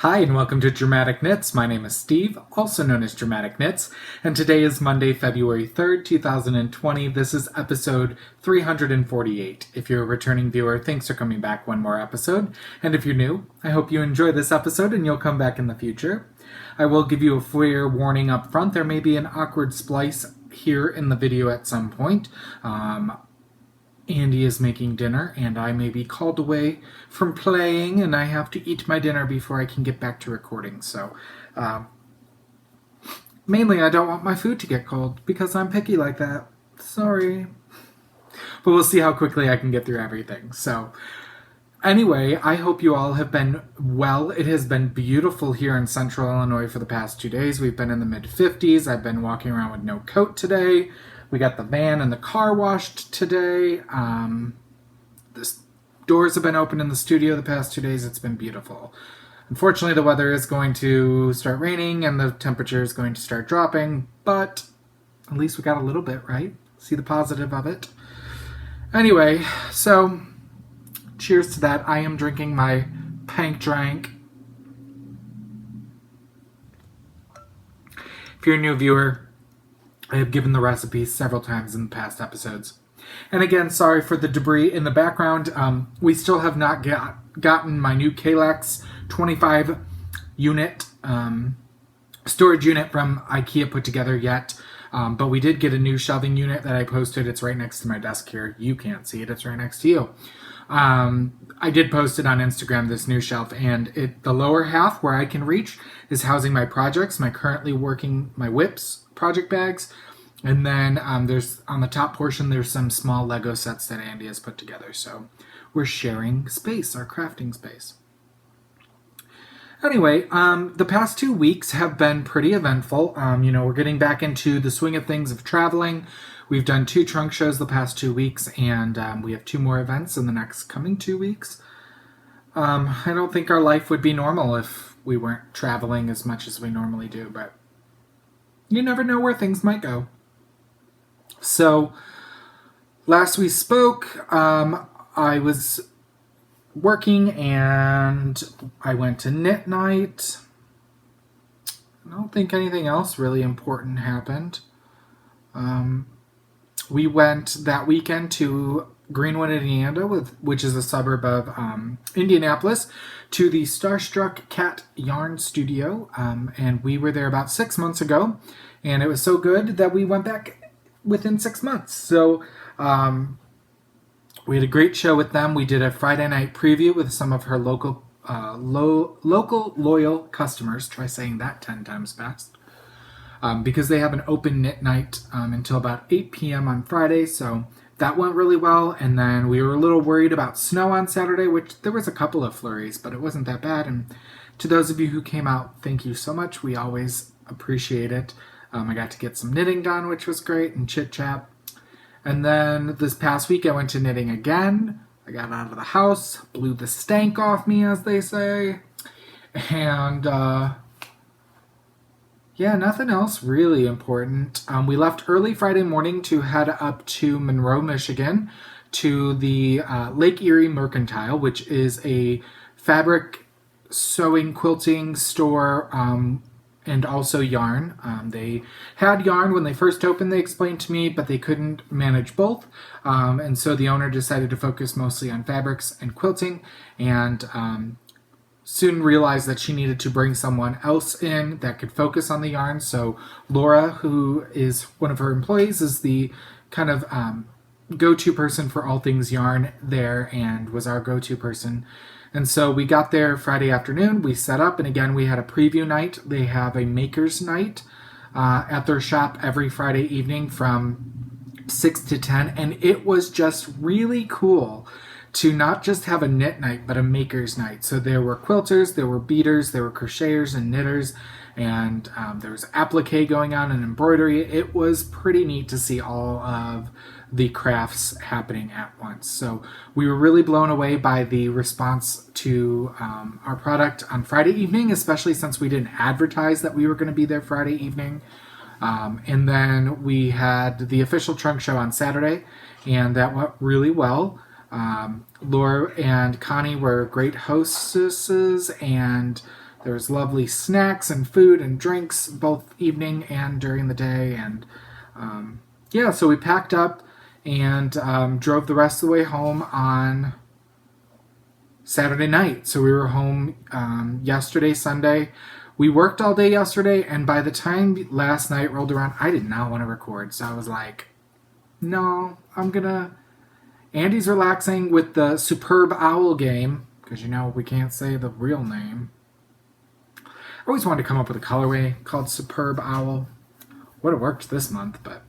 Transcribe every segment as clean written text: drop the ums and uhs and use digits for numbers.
Hi, and welcome to Dramatic Knits. My name is Steve, also known as Dramatic Knits, and today is Monday, February 3rd, 2020. This is episode 348. If you're a returning viewer, thanks for coming back one more episode. And if you're new, I hope you enjoy this episode and you'll come back in the future. I will give you a fair warning up front. There may be an awkward splice here in the video at some point. Andy is making dinner, and I may be called away from playing, and I have to eat my dinner before I can get back to recording. So, mainly I don't want my food to get cold, because I'm picky like that. Sorry. But we'll see how quickly I can get through everything. So, anyway, I hope you all have been well. It has been beautiful here in central Illinois for the past 2 days. We've been in the mid-50s. I've been walking around with no coat today. We got the van and the car washed today. The doors have been open in the studio the past 2 days. It's been beautiful. Unfortunately, the weather is going to start raining and the temperature is going to start dropping, but at least we got a little bit, right? See the positive of it. Anyway, so cheers to that. I am drinking my pink drink. If you're a new viewer, I have given the recipe several times in the past episodes. And again, sorry for the debris in the background. We still have not gotten my new Kalex 25 unit storage unit from IKEA put together yet. But we did get a new shelving unit that I posted. It's right next to my desk here. You can't see it. It's right next to you. I did post it on Instagram, this new shelf, and the lower half where I can reach is housing my projects, my currently working, my whips, project bags, and then there's on the top portion there's some small Lego sets that Andy has put together. So we're sharing space, our crafting space. Anyway, the past 2 weeks have been pretty eventful. We're getting back into the swing of things of traveling. We've done 2 trunk shows the past 2 weeks, and we have 2 more events in the next coming 2 weeks. I don't think our life would be normal if we weren't traveling as much as we normally do, but you never know where things might go. So, last we spoke, I was working and I went to knit night. I don't think anything else really important happened. We went that weekend to Greenwood, Indiana, which is a suburb of Indianapolis, to the Starstruck Cat Yarn Studio, and we were there about 6 months ago, and it was so good that we went back within 6 months. So we had a great show with them. We did a Friday night preview with some of her local loyal customers. Try saying that 10 times fast. Because they have an open knit night until about 8 p.m. on Friday, so that went really well. And then we were a little worried about snow on Saturday, which there was a couple of flurries, but it wasn't that bad. And to those of you who came out, thank you so much. We always appreciate it. I got to get some knitting done, which was great, and chit-chat. And then this past week, I went to knitting again. I got out of the house, blew the stank off me, as they say. And, yeah, nothing else really important. We left early Friday morning to head up to Monroe, Michigan, to the Lake Erie Mercantile, which is a fabric sewing quilting store and also yarn. They had yarn when they first opened, they explained to me, but they couldn't manage both. And so the owner decided to focus mostly on fabrics and quilting, and soon realized that she needed to bring someone else in that could focus on the yarn. So Laura, who is one of her employees, is the kind of go-to person for all things yarn there, and was our go-to person. And so we got there Friday afternoon, we set up, and again we had a preview night. They have a maker's night at their shop every Friday evening from 6 to 10, and it was just really cool to not just have a knit night, but a maker's night. So there were quilters, there were beaters, there were crocheters and knitters, and there was applique going on and embroidery. It was pretty neat to see all of the crafts happening at once. So we were really blown away by the response to our product on Friday evening, especially since we didn't advertise that we were going to be there Friday evening. And then we had the official trunk show on Saturday, and that went really well. Laura and Connie were great hostesses and There's lovely snacks and food and drinks both evening and during the day. And yeah, so we packed up and drove the rest of the way home on Saturday night. So we were home yesterday, Sunday. We worked all day yesterday, and by the time last night rolled around, I did not want to record. So I was like, no, Andy's relaxing with the Superb Owl game, because you know we can't say the real name. I always wanted to come up with a colorway called Superb Owl. Would have worked this month, but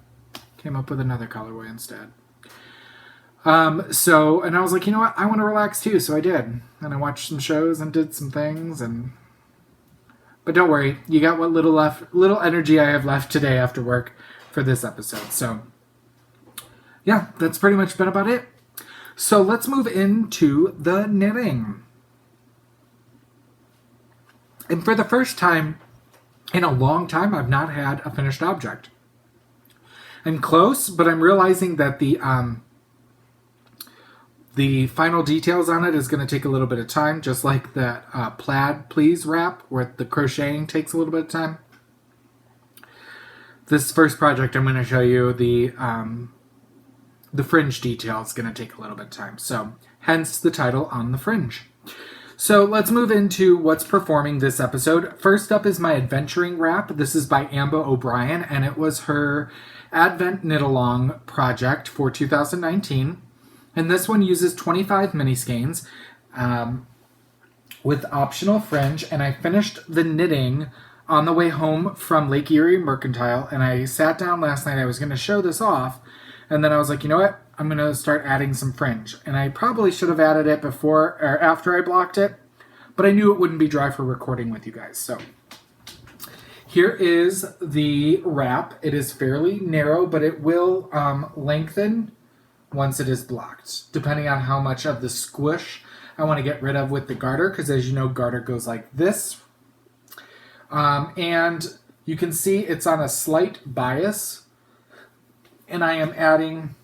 came up with another colorway instead. And I was like, you know what? I want to relax too, so I did. And I watched some shows and did some things, but don't worry, you got what little energy I have left today after work for this episode. So yeah, that's pretty much been about it. So let's move into the knitting. And for the first time in a long time, I've not had a finished object. I'm close, but I'm realizing that the final details on it is going to take a little bit of time, just like that plaid please wrap, where the crocheting takes a little bit of time. This first project, I'm going to show you the fringe detail is going to take a little bit of time. So, hence the title On the Fringe. So, let's move into what's performing this episode. First up is my adventuring wrap. This is by Amba O'Brien, and it was her Advent Knit-Along project for 2019. And this one uses 25 mini skeins with optional fringe. And I finished the knitting on the way home from Lake Erie Mercantile. And I sat down last night. I was going to show this off. And then I was like, you know what? I'm going to start adding some fringe. And I probably should have added it before or after I blocked it. But I knew it wouldn't be dry for recording with you guys. So here is the wrap. It is fairly narrow, but it will lengthen once it is blocked, depending on how much of the squish I want to get rid of with the garter, because as you know, garter goes like this. And you can see it's on a slight bias, and I am adding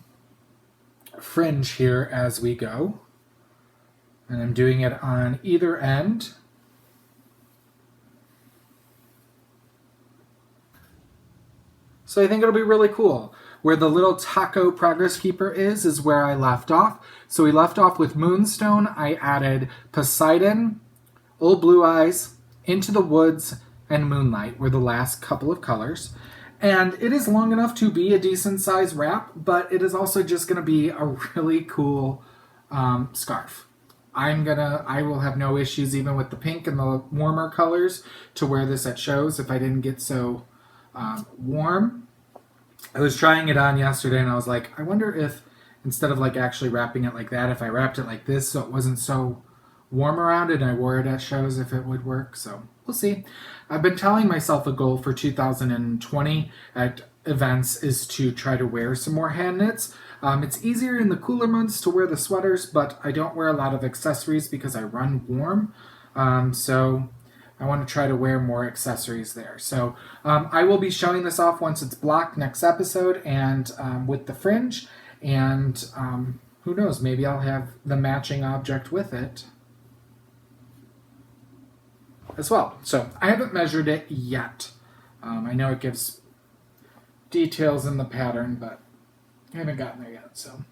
fringe here as we go. And I'm doing it on either end. So I think it'll be really cool. Where the little taco progress keeper is where I left off. So we left off with Moonstone. I added Poseidon, Old Blue Eyes, Into the Woods, and Moonlight were the last couple of colors. And it is long enough to be a decent size wrap, but it is also just going to be a really cool scarf. I will have no issues even with the pink and the warmer colors to wear this at shows if I didn't get so warm. I was trying it on yesterday and I was like, I wonder if instead of like actually wrapping it like that, if I wrapped it like this so it wasn't so warm around it and I wore it at shows, if it would work. So we'll see. I've been telling myself a goal for 2020 at events is to try to wear some more hand knits. It's easier in the cooler months to wear the sweaters, but I don't wear a lot of accessories because I run warm. So I want to try to wear more accessories there. So I will be showing this off once it's blocked next episode and with the fringe. And who knows, maybe I'll have the matching object with it as well. So I haven't measured it yet. I know it gives details in the pattern, but I haven't gotten there yet. So,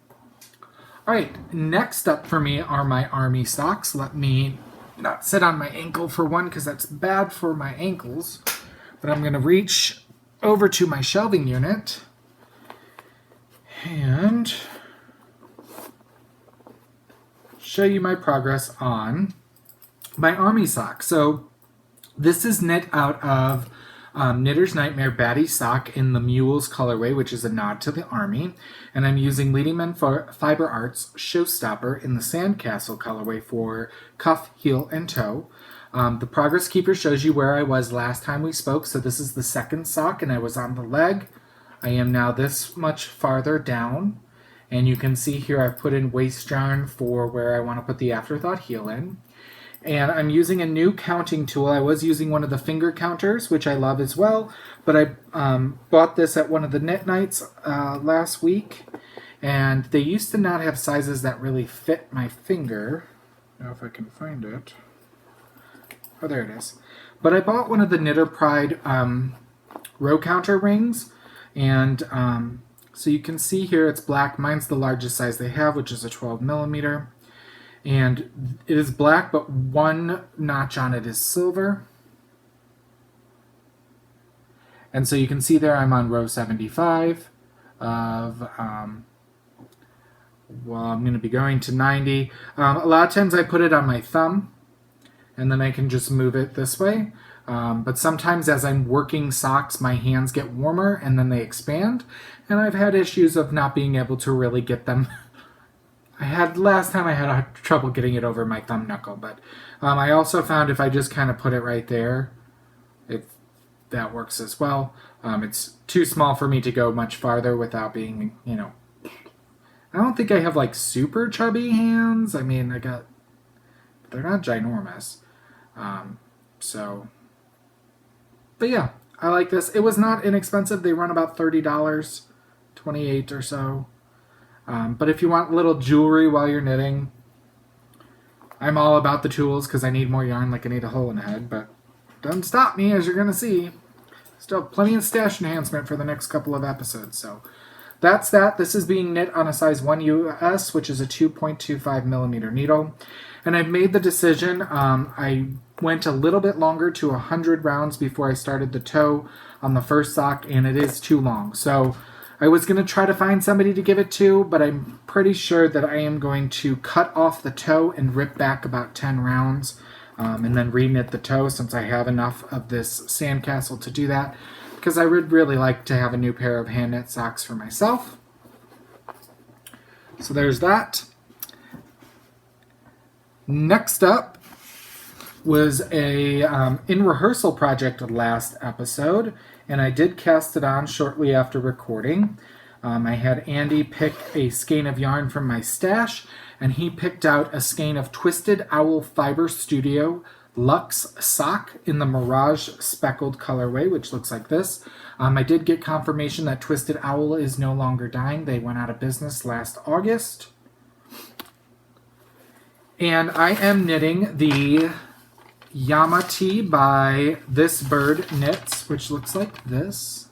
all right, next up for me are my army socks. Let me not sit on my ankle for one because that's bad for my ankles. But I'm going to reach over to my shelving unit and show you my progress on my army sock. So this is knit out of Knitter's Nightmare Batty Sock in the Mules colorway, which is a nod to the army. And I'm using Leading Men Fiber Arts Showstopper in the Sandcastle colorway for cuff, heel, and toe. The Progress Keeper shows you where I was last time we spoke. So this is the second sock, and I was on the leg. I am now this much farther down. And you can see here I've put in waist yarn for where I want to put the Afterthought heel in. And I'm using a new counting tool. I was using one of the finger counters, which I love as well. But I bought this at one of the knit nights last week. And they used to not have sizes that really fit my finger. Now if I can find it. Oh, there it is. But I bought one of the Knitter Pride row counter rings, and so you can see here it's black. Mine's the largest size they have, which is a 12 millimeter. And it is black, but one notch on it is silver. And so you can see there I'm on row 75 of, well, I'm going to be going to 90. A lot of times I put it on my thumb, and then I can just move it this way. But sometimes as I'm working socks, my hands get warmer, and then they expand. And I've had issues of not being able to really get them. Last time I had trouble getting it over my thumb knuckle. But I also found if I just kind of put it right there, that works as well. It's too small for me to go much farther without being, I don't think I have like super chubby hands. I mean, they're not ginormous. But yeah, I like this. It was not inexpensive. They run about $30, $28 or so. But if you want little jewelry while you're knitting, I'm all about the tools because I need more yarn like I need a hole in the head, but doesn't stop me, as you're going to see. Still plenty of stash enhancement for the next couple of episodes. So that's that. This is being knit on a size 1 US, which is a 2.25 millimeter needle. And I've made the decision. I went a little bit longer to 100 rounds before I started the toe on the first sock, and it is too long. So I was going to try to find somebody to give it to, but I'm pretty sure that I am going to cut off the toe and rip back about 10 rounds. And then reknit the toe since I have enough of this sandcastle to do that, because I would really like to have a new pair of hand knit socks for myself. So there's that. Next up was a in rehearsal project last episode, and I did cast it on shortly after recording. I had Andy pick a skein of yarn from my stash, and he picked out a skein of Twisted Owl Fiber Studio Luxe sock in the Mirage speckled colorway, which looks like this. I did get confirmation that Twisted Owl is no longer dying. They went out of business last August. And I am knitting the Yamati by This Bird Knits, which looks like this.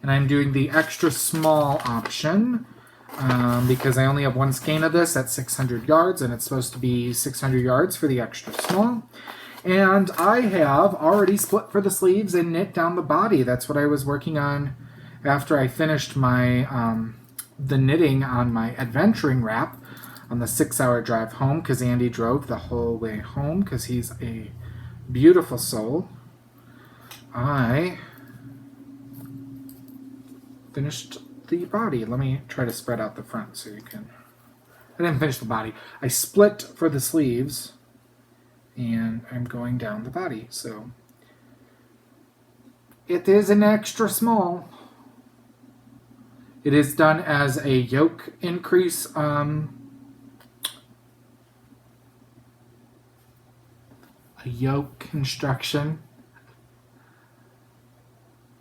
And I'm doing the extra small option because I only have one skein of this at 600 yards, and it's supposed to be 600 yards for the extra small. And I have already split for the sleeves and knit down the body. That's what I was working on after I finished my the knitting on my adventuring wrap on the 6-hour drive home, because Andy drove the whole way home because he's a beautiful soul. I finished the body. Let me try to spread out the front so you can... I didn't finish the body. I split for the sleeves, and I'm going down the body. So it is an extra small. It is done as a yoke increase a yoke construction.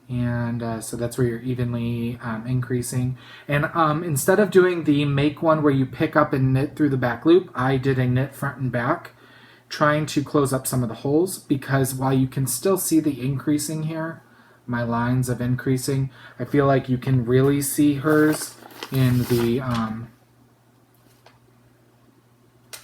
And so that's where you're evenly increasing. And instead of doing the make one where you pick up and knit through the back loop, I did a knit front and back, trying to close up some of the holes, because while you can still see the increasing here, my lines of increasing, I feel like you can really see hers in the...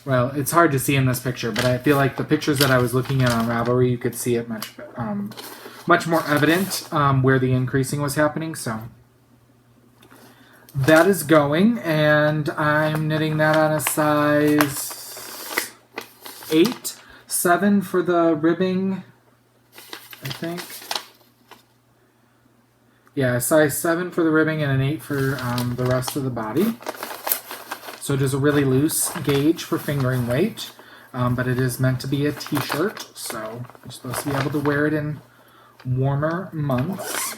well, it's hard to see in this picture, but I feel like the pictures that I was looking at on Ravelry, you could see it much more evident where the increasing was happening. So that is going, and I'm knitting that on a size 8, 7 for the ribbing, I think. Yeah, a size 7 for the ribbing and an 8 for the rest of the body. So it is a really loose gauge for fingering weight, but it is meant to be a t-shirt, so you're supposed to be able to wear it in warmer months.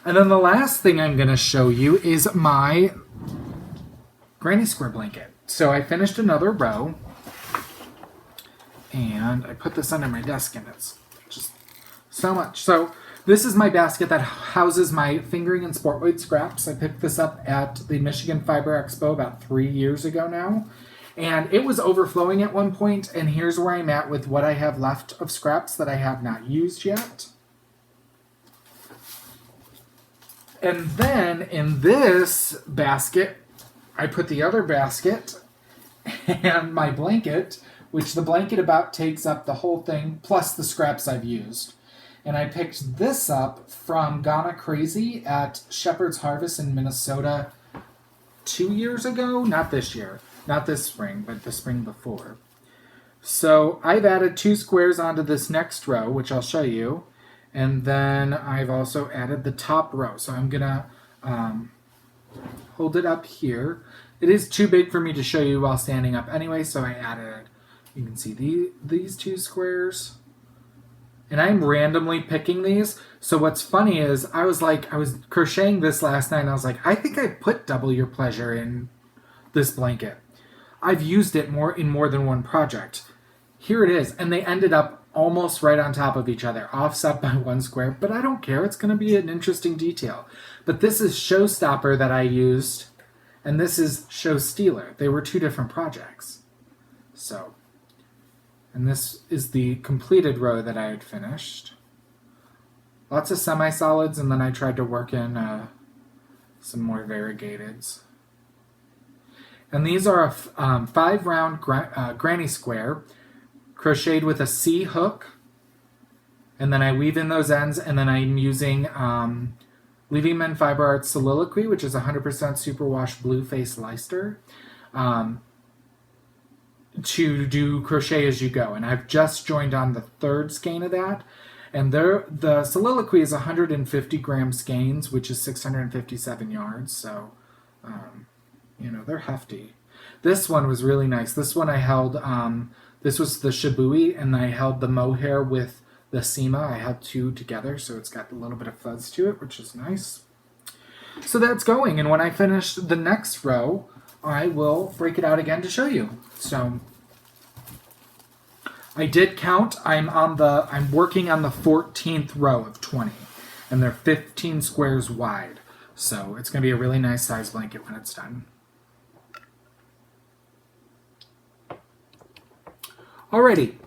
And then the last thing I'm going to show you is my granny square blanket. So I finished another row, and I put this under my desk, and it's just so much. So this is my basket that houses my fingering and sport weight scraps. I picked this up at the Michigan Fiber Expo about 3 years ago now. And it was overflowing at one point, and here's where I'm at with what I have left of scraps that I have not used yet. And then in this basket, I put the other basket and my blanket, which the blanket about takes up the whole thing, plus the scraps I've used. And I picked this up from Ghana Crazy at Shepherd's Harvest in Minnesota 2 years ago. Not this year. Not this spring, but the spring before. So I've added 2 squares onto this next row, which I'll show you. And then I've also added the top row. So I'm going to hold it up here. It is too big for me to show you while standing up anyway, so I added, you can see these 2 squares. And I'm randomly picking these. So what's funny is I was crocheting this last night and I was like, I think I put Double Your Pleasure in this blanket. I've used it in more than one project. Here it is. And they ended up almost right on top of each other, offset by 1 square, but I don't care. It's going to be an interesting detail. But this is Showstopper that I used, and this is Show Stealer. They were 2 different projects. So, and this is the completed row that I had finished. Lots of semi-solids, and then I tried to work in some more variegateds. And these are a 5-round granny square, crocheted with a C hook, and then I weave in those ends, and then I'm using Leaving Men Fiber Arts Soliloquy, which is 100% superwash blue face Leicester, to do crochet as you go. And I've just joined on the 3rd skein of that, and the Soliloquy is 150 gram skeins, which is 657 yards, so they're hefty. This one was really nice. This one I held, this was the Shibui, and I held the mohair with the Sema. I held 2 together, so it's got a little bit of fuzz to it, which is nice. So that's going, and when I finish the next row, I will break it out again to show you. So I did count. I'm working on the 14th row of 20, and they're 15 squares wide. So it's going to be a really nice size blanket when it's done. Alrighty,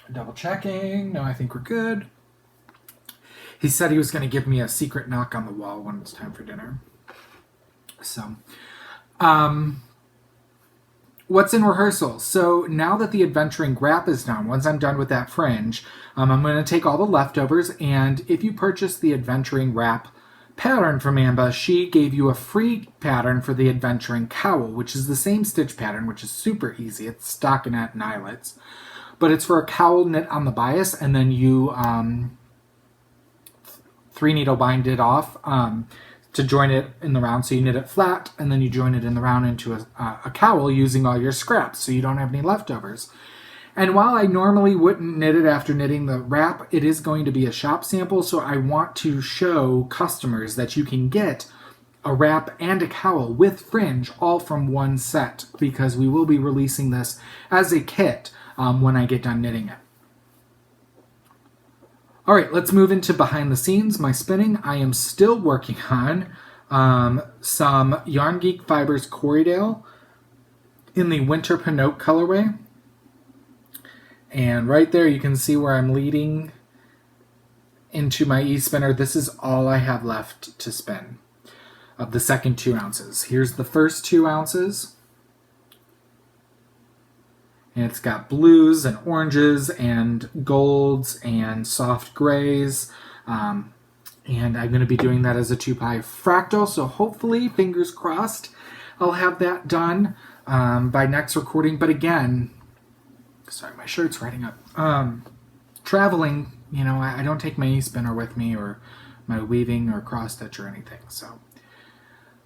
double checking. No, I think we're good. He said he was going to give me a secret knock on the wall when it's time for dinner. So, what's in rehearsal? So now that the adventuring wrap is done, once I'm done with that fringe, I'm going to take all the leftovers, and if you purchase the adventuring wrap pattern from Amba, she gave you a free pattern for the adventuring cowl, which is the same stitch pattern, which is super easy. It's stockinette and eyelets, but it's for a cowl knit on the bias, and then you 3 needle bind it off to join it in the round. So you knit it flat, and then you join it in the round into a cowl using all your scraps, so you don't have any leftovers. And while I normally wouldn't knit it after knitting the wrap, it is going to be a shop sample, so I want to show customers that you can get a wrap and a cowl with fringe all from one set, because we will be releasing this as a kit when I get done knitting it. All right, let's move into behind the scenes, my spinning. I am still working on some Yarn Geek Fibers Corriedale in the Winter Pinot colorway. And right there you can see where I'm leading into my e-spinner. This is all I have left to spin of the second 2 ounces. Here's the first 2 ounces. And it's got blues and oranges and golds and soft grays. And I'm going to be doing that as a 2-ply fractal. So hopefully, fingers crossed, I'll have that done by next recording. But again, sorry, my shirt's riding up. Traveling, I don't take my e-spinner with me or my weaving or cross stitch or anything. So,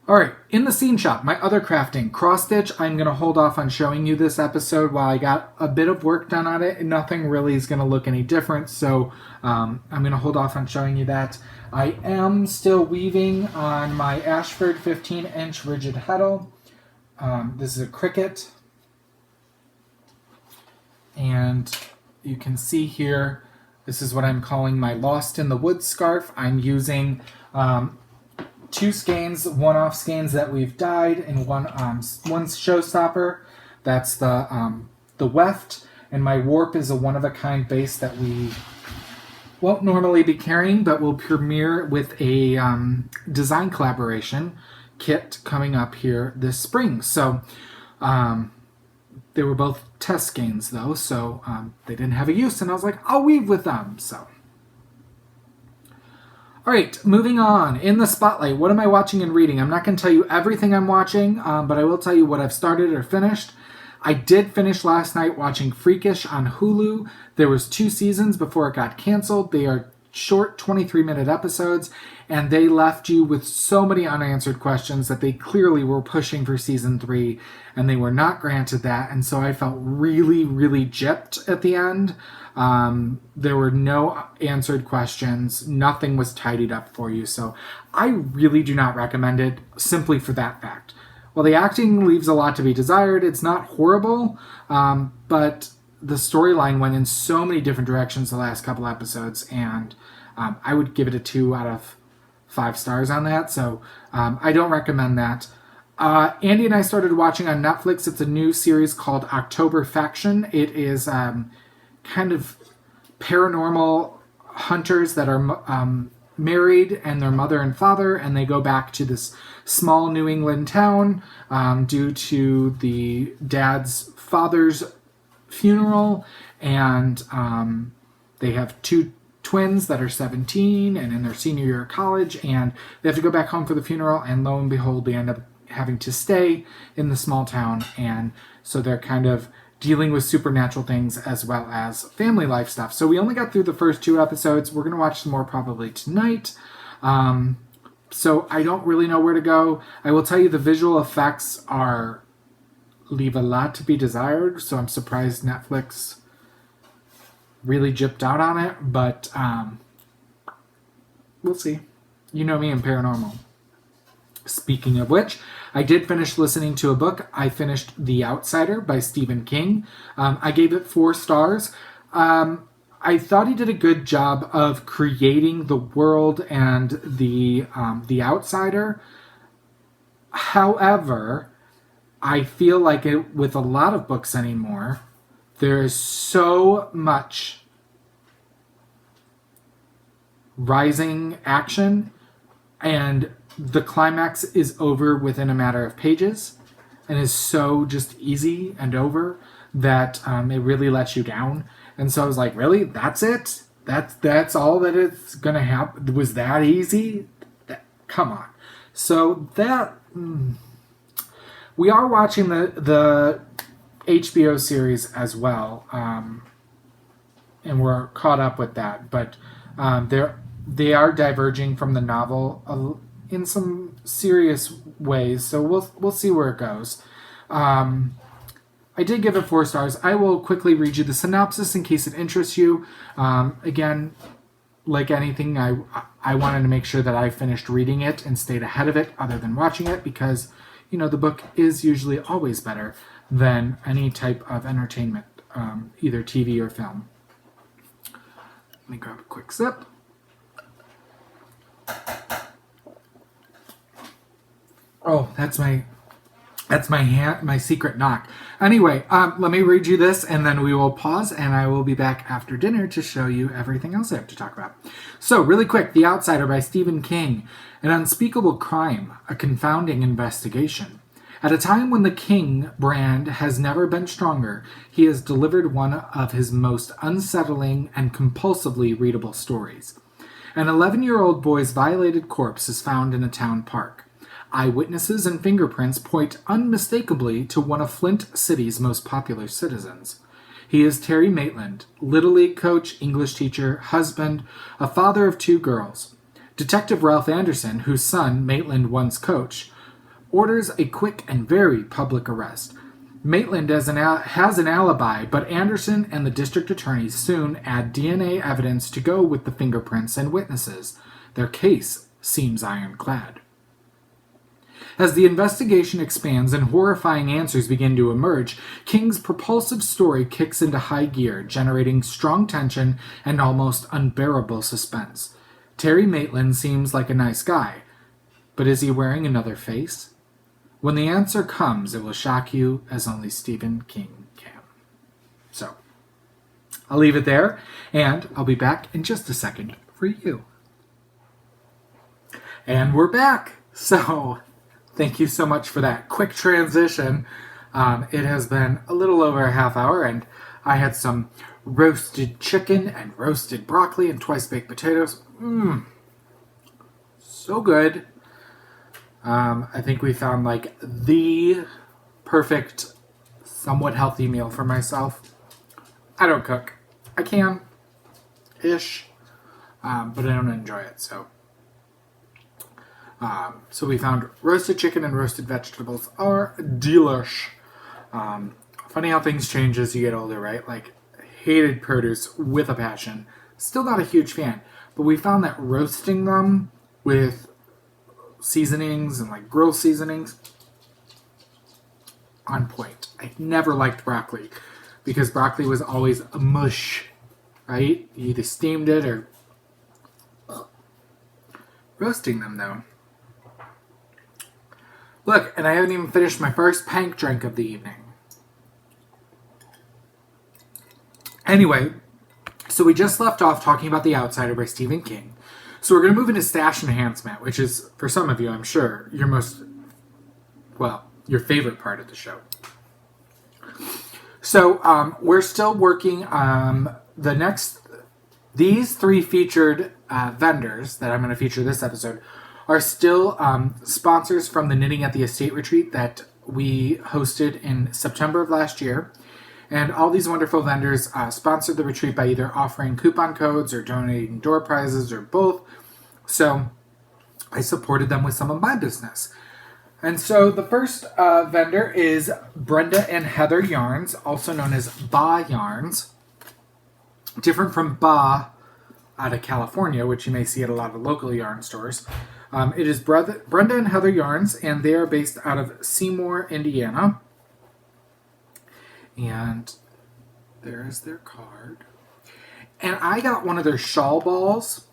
all right, in the scene shop, my other crafting, cross stitch. I'm going to hold off on showing you this episode while I got a bit of work done on it. Nothing really is going to look any different, so I'm going to hold off on showing you that. I am still weaving on my Ashford 15-inch rigid heddle. This is a cricket. And you can see here, this is what I'm calling my Lost in the Woods scarf. I'm using 2 skeins, one-off skeins that we've dyed, and one's Showstopper. That's the weft, and my warp is a one-of-a-kind base that we won't normally be carrying, but will premiere with a design collaboration kit coming up here this spring. So they were both test skeins, though, so they didn't have a use, and I was like, I'll weave with them. So, all right, moving on. In the spotlight, what am I watching and reading? I'm not going to tell you everything I'm watching, but I will tell you what I've started or finished. I did finish last night watching Freakish on Hulu. There was 2 seasons before it got canceled. They are short 23-minute episodes, and they left you with so many unanswered questions that they clearly were pushing for season 3, and they were not granted that, and so I felt really, really gypped at the end. There were no answered questions. Nothing was tidied up for you, so I really do not recommend it simply for that fact. Well, the acting leaves a lot to be desired. It's not horrible, but the storyline went in so many different directions the last couple episodes, and I would give it a 2 out of 5 stars on that, so I don't recommend that. Andy and I started watching on Netflix. It's a new series called October Faction. It is kind of paranormal hunters that are married and their mother and father, and they go back to this small New England town due to the dad's father's funeral, and they have 2 twins that are 17 and in their senior year of college, and they have to go back home for the funeral, and lo and behold, they end up having to stay in the small town, and so they're kind of dealing with supernatural things as well as family life stuff. So we only got through the first 2 episodes. We're going to watch some more probably tonight. So I don't really know where to go. I will tell you the visual effects leave a lot to be desired, so I'm surprised Netflix really gypped out on it, but we'll see. You know me and paranormal. Speaking of which, I did finish listening to a book. I finished The Outsider by Stephen King. I gave it 4 stars. I thought he did a good job of creating the world and the outsider. However, I feel like with a lot of books anymore, there is so much rising action, and the climax is over within a matter of pages, and is so just easy and over that it really lets you down. And so I was like, really? That's it? That's all that it's going to happen? Was that easy? Come on. So that... We are watching the HBO series as well, and we're caught up with that. But they are diverging from the novel in some serious ways, so we'll see where it goes. I did give it 4 stars. I will quickly read you the synopsis in case it interests you. Again, like anything, I wanted to make sure that I finished reading it and stayed ahead of it other than watching it, because, you know, the book is usually always better than any type of entertainment, either TV or film. Let me grab a quick sip. Oh, that's my secret knock. Anyway, let me read you this, and then we will pause, and I will be back after dinner to show you everything else I have to talk about. So, really quick, The Outsider by Stephen King. An unspeakable crime, a confounding investigation. At a time when the King brand has never been stronger, he has delivered one of his most unsettling and compulsively readable stories. An 11-year-old boy's violated corpse is found in a town park. Eyewitnesses and fingerprints point unmistakably to one of Flint City's most popular citizens. He is Terry Maitland, Little League coach, English teacher, husband, a father of 2 girls. Detective Ralph Anderson, whose son Maitland once coached, orders a quick and very public arrest. Maitland has an alibi, but Anderson and the district attorney soon add DNA evidence to go with the fingerprints and witnesses. Their case seems ironclad. As the investigation expands and horrifying answers begin to emerge, King's propulsive story kicks into high gear, generating strong tension and almost unbearable suspense. Terry Maitland seems like a nice guy, but is he wearing another face? When the answer comes, it will shock you as only Stephen King can. So, I'll leave it there, and I'll be back in just a second for you. And we're back! So, thank you so much for that quick transition. It has been a little over a half hour, and I had some roasted chicken and roasted broccoli and twice baked potatoes. So good. I think we found like the perfect, somewhat healthy meal for myself. I don't cook. I can, ish, but I don't enjoy it. So we found roasted chicken and roasted vegetables are delish. Funny how things change as you get older, right? Like, hated produce with a passion. Still not a huge fan. But we found that roasting them with seasonings and like grill seasonings, on point. I never liked broccoli because broccoli was always a mush, right? You either steamed it or... Roasting them, though. Look, and I haven't even finished my first pink drink of the evening. Anyway, so we just left off talking about The Outsider by Stephen King. So we're going to move into stash enhancement, which is, for some of you, I'm sure, your favorite part of the show. So we're still working these three featured vendors that I'm going to feature this episode are still sponsors from the Knitting at the Estate retreat that we hosted in September of last year. And all these wonderful vendors sponsored the retreat by either offering coupon codes or donating door prizes or both. So I supported them with some of my business. And so the first vendor is Brenda and Heather Yarns, also known as Ba Yarns. Different from Ba out of California, which you may see at a lot of local yarn stores. It is Brenda and Heather Yarns, and they are based out of Seymour, Indiana. And there's their card. And I got one of their shawl balls.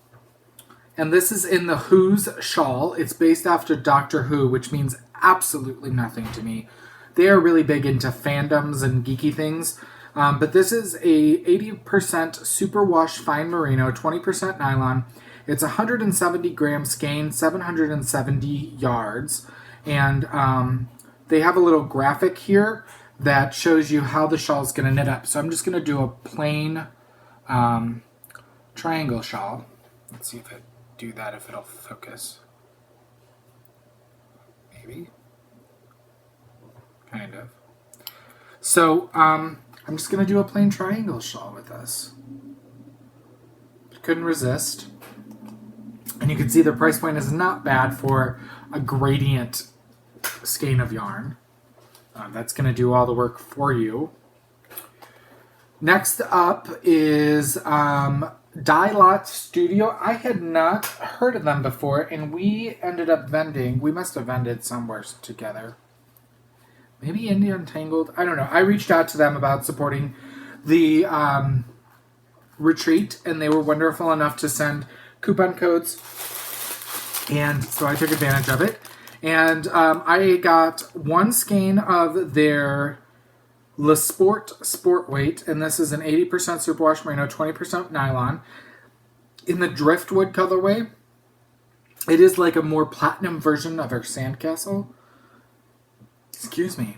And this is in the Who's shawl. It's based after Doctor Who, which means absolutely nothing to me. They are really big into fandoms and geeky things. But this is a 80% superwash fine merino, 20% nylon. It's 170 gram skein, 770 yards. And they have a little graphic here that shows you how the shawl is going to knit up. So I'm just going to do a plain triangle shawl. Let's see if if it'll focus. Maybe. Kind of. So I'm just going to do a plain triangle shawl with this. Couldn't resist. And you can see the price point is not bad for a gradient skein of yarn. That's going to do all the work for you. Next up is Dye Lot Studio. I had not heard of them before, and we ended up vending. We must have vended somewhere together. Maybe Indie Untangled? I don't know. I reached out to them about supporting the retreat, and they were wonderful enough to send coupon codes, and so I took advantage of it. And I got one skein of their Le Sport Weight, and this is an 80% superwash merino, 20% nylon, in the driftwood colorway. It is like a more platinum version of our Sandcastle. Excuse me.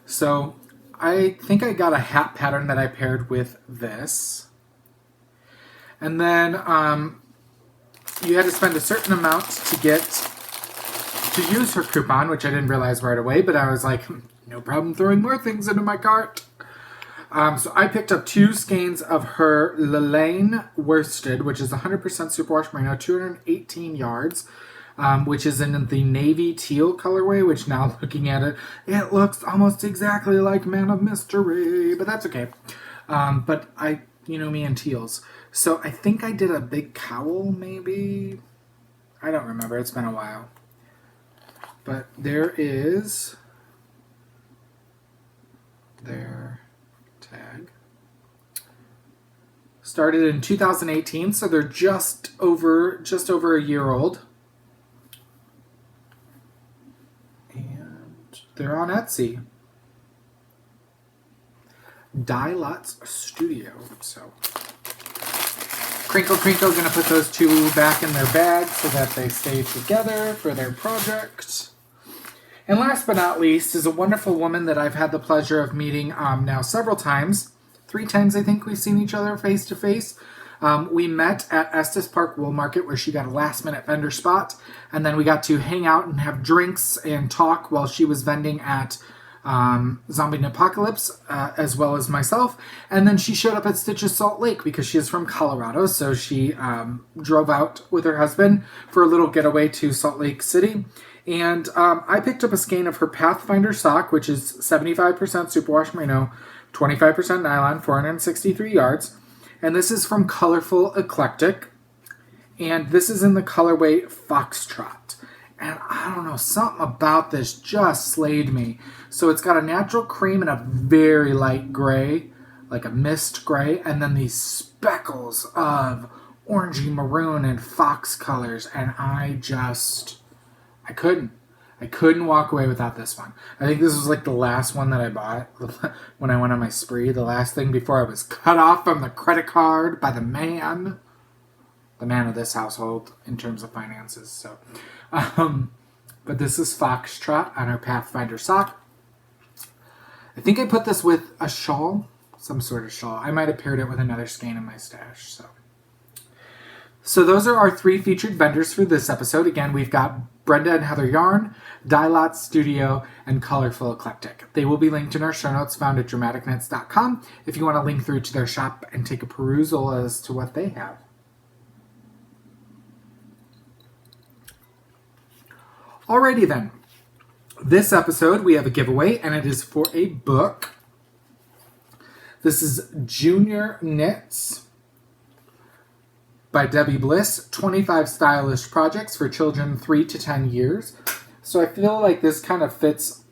So I think I got a hat pattern that I paired with this. And then you had to spend a certain amount to use her coupon, which I didn't realize right away, but I was like, no problem throwing more things into my cart. So I picked up 2 skeins of her Lelaine worsted, which is 100% superwash merino, 218 yards, which is in the navy teal colorway, which now looking at it, it looks almost exactly like Man of Mystery, but that's okay. But me and teals. So I think I did a big cowl, maybe? I don't remember. It's been a while. But there is their tag. Started in 2018, so they're just over a year old. They're on Etsy. Datalog Studio. So Crinkle Crinkle going to put those two back in their bag so that they stay together for their project. And last but not least is a wonderful woman that I've had the pleasure of meeting now several times. 3 times I think we've seen each other face to face. We met at Estes Park Wool Market where she got a last minute vendor spot. And then we got to hang out and have drinks and talk while she was vending at Zombie Apocalypse, as well as myself. And then she showed up at Stitches Salt Lake because she is from Colorado. So she drove out with her husband for a little getaway to Salt Lake City. And I picked up a skein of her Pathfinder sock, which is 75% superwash merino, 25% nylon, 463 yards. And this is from Colorful Eclectic. And this is in the colorway Foxtrot. And I don't know, something about this just slayed me. So it's got a natural cream and a very light gray, like a mist gray, and then these speckles of orangey maroon and fox colors. And I couldn't walk away without this one. I think this was like the last one that I bought when I went on my spree. The last thing before I was cut off from the credit card by the man of this household in terms of finances. So, but this is Foxtrot on our Pathfinder sock. I think I put this with a shawl, some sort of shawl. I might have paired it with another skein in my stash. So those are our 3 featured vendors for this episode. Again, we've got Brenda and Heather Yarn, Datalog Studio, and Colorful Eclectic. They will be linked in our show notes found at dramaticknits.com if you want to link through to their shop and take a perusal as to what they have. Alrighty then. This episode we have a giveaway and it is for a book. This is Junior Knits by Debbie Bliss, 25 Stylish Projects for Children 3 to 10 years. So I feel like this kind of fits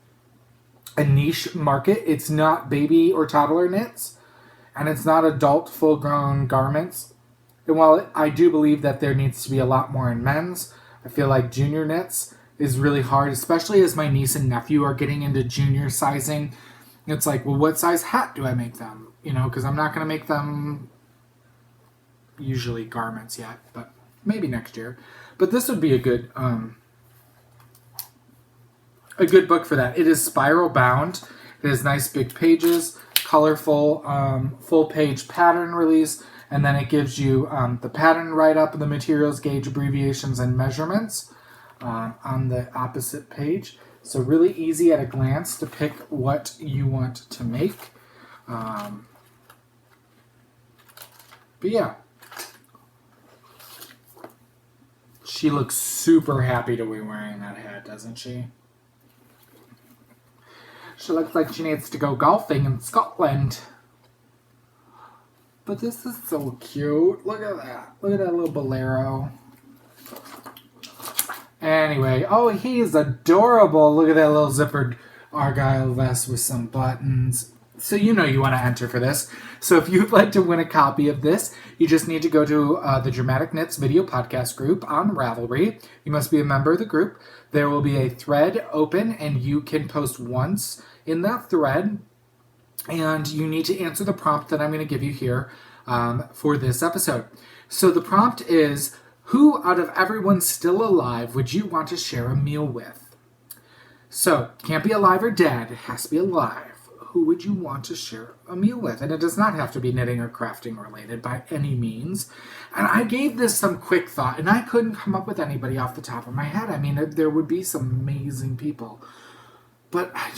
a niche market. It's not baby or toddler knits, and it's not adult full-grown garments. And while I do believe that there needs to be a lot more in men's, I feel like junior knits is really hard, especially as my niece and nephew are getting into junior sizing. It's like, well, what size hat do I make them? You know, because I'm not going to make them usually garments yet, but maybe next year. But this would be a good book for that. It is spiral bound. It has nice big pages, colorful full page pattern release, and then it gives you the pattern write-up, the materials gauge abbreviations and measurements on the opposite page. So really easy at a glance to pick what you want to make. But yeah. She looks super happy to be wearing that hat, doesn't she? She looks like she needs to go golfing in Scotland. But this is so cute. Look at that. Look at that little bolero. Anyway, oh, he's adorable. Look at that little zippered Argyle vest with some buttons. So you know you want to enter for this. So if you'd like to win a copy of this, you just need to go to the Dramatic Knits video podcast group on Ravelry. You must be a member of the group. There will be a thread open, and you can post once in that thread. And you need to answer the prompt that I'm going to give you here for this episode. So the prompt is, who out of everyone still alive would you want to share a meal with? So, can't be alive or dead. It has to be alive. Who would you want to share a meal with? And it does not have to be knitting or crafting related by any means. And I gave this some quick thought, and I couldn't come up with anybody off the top of my head. I mean, there would be some amazing people. But I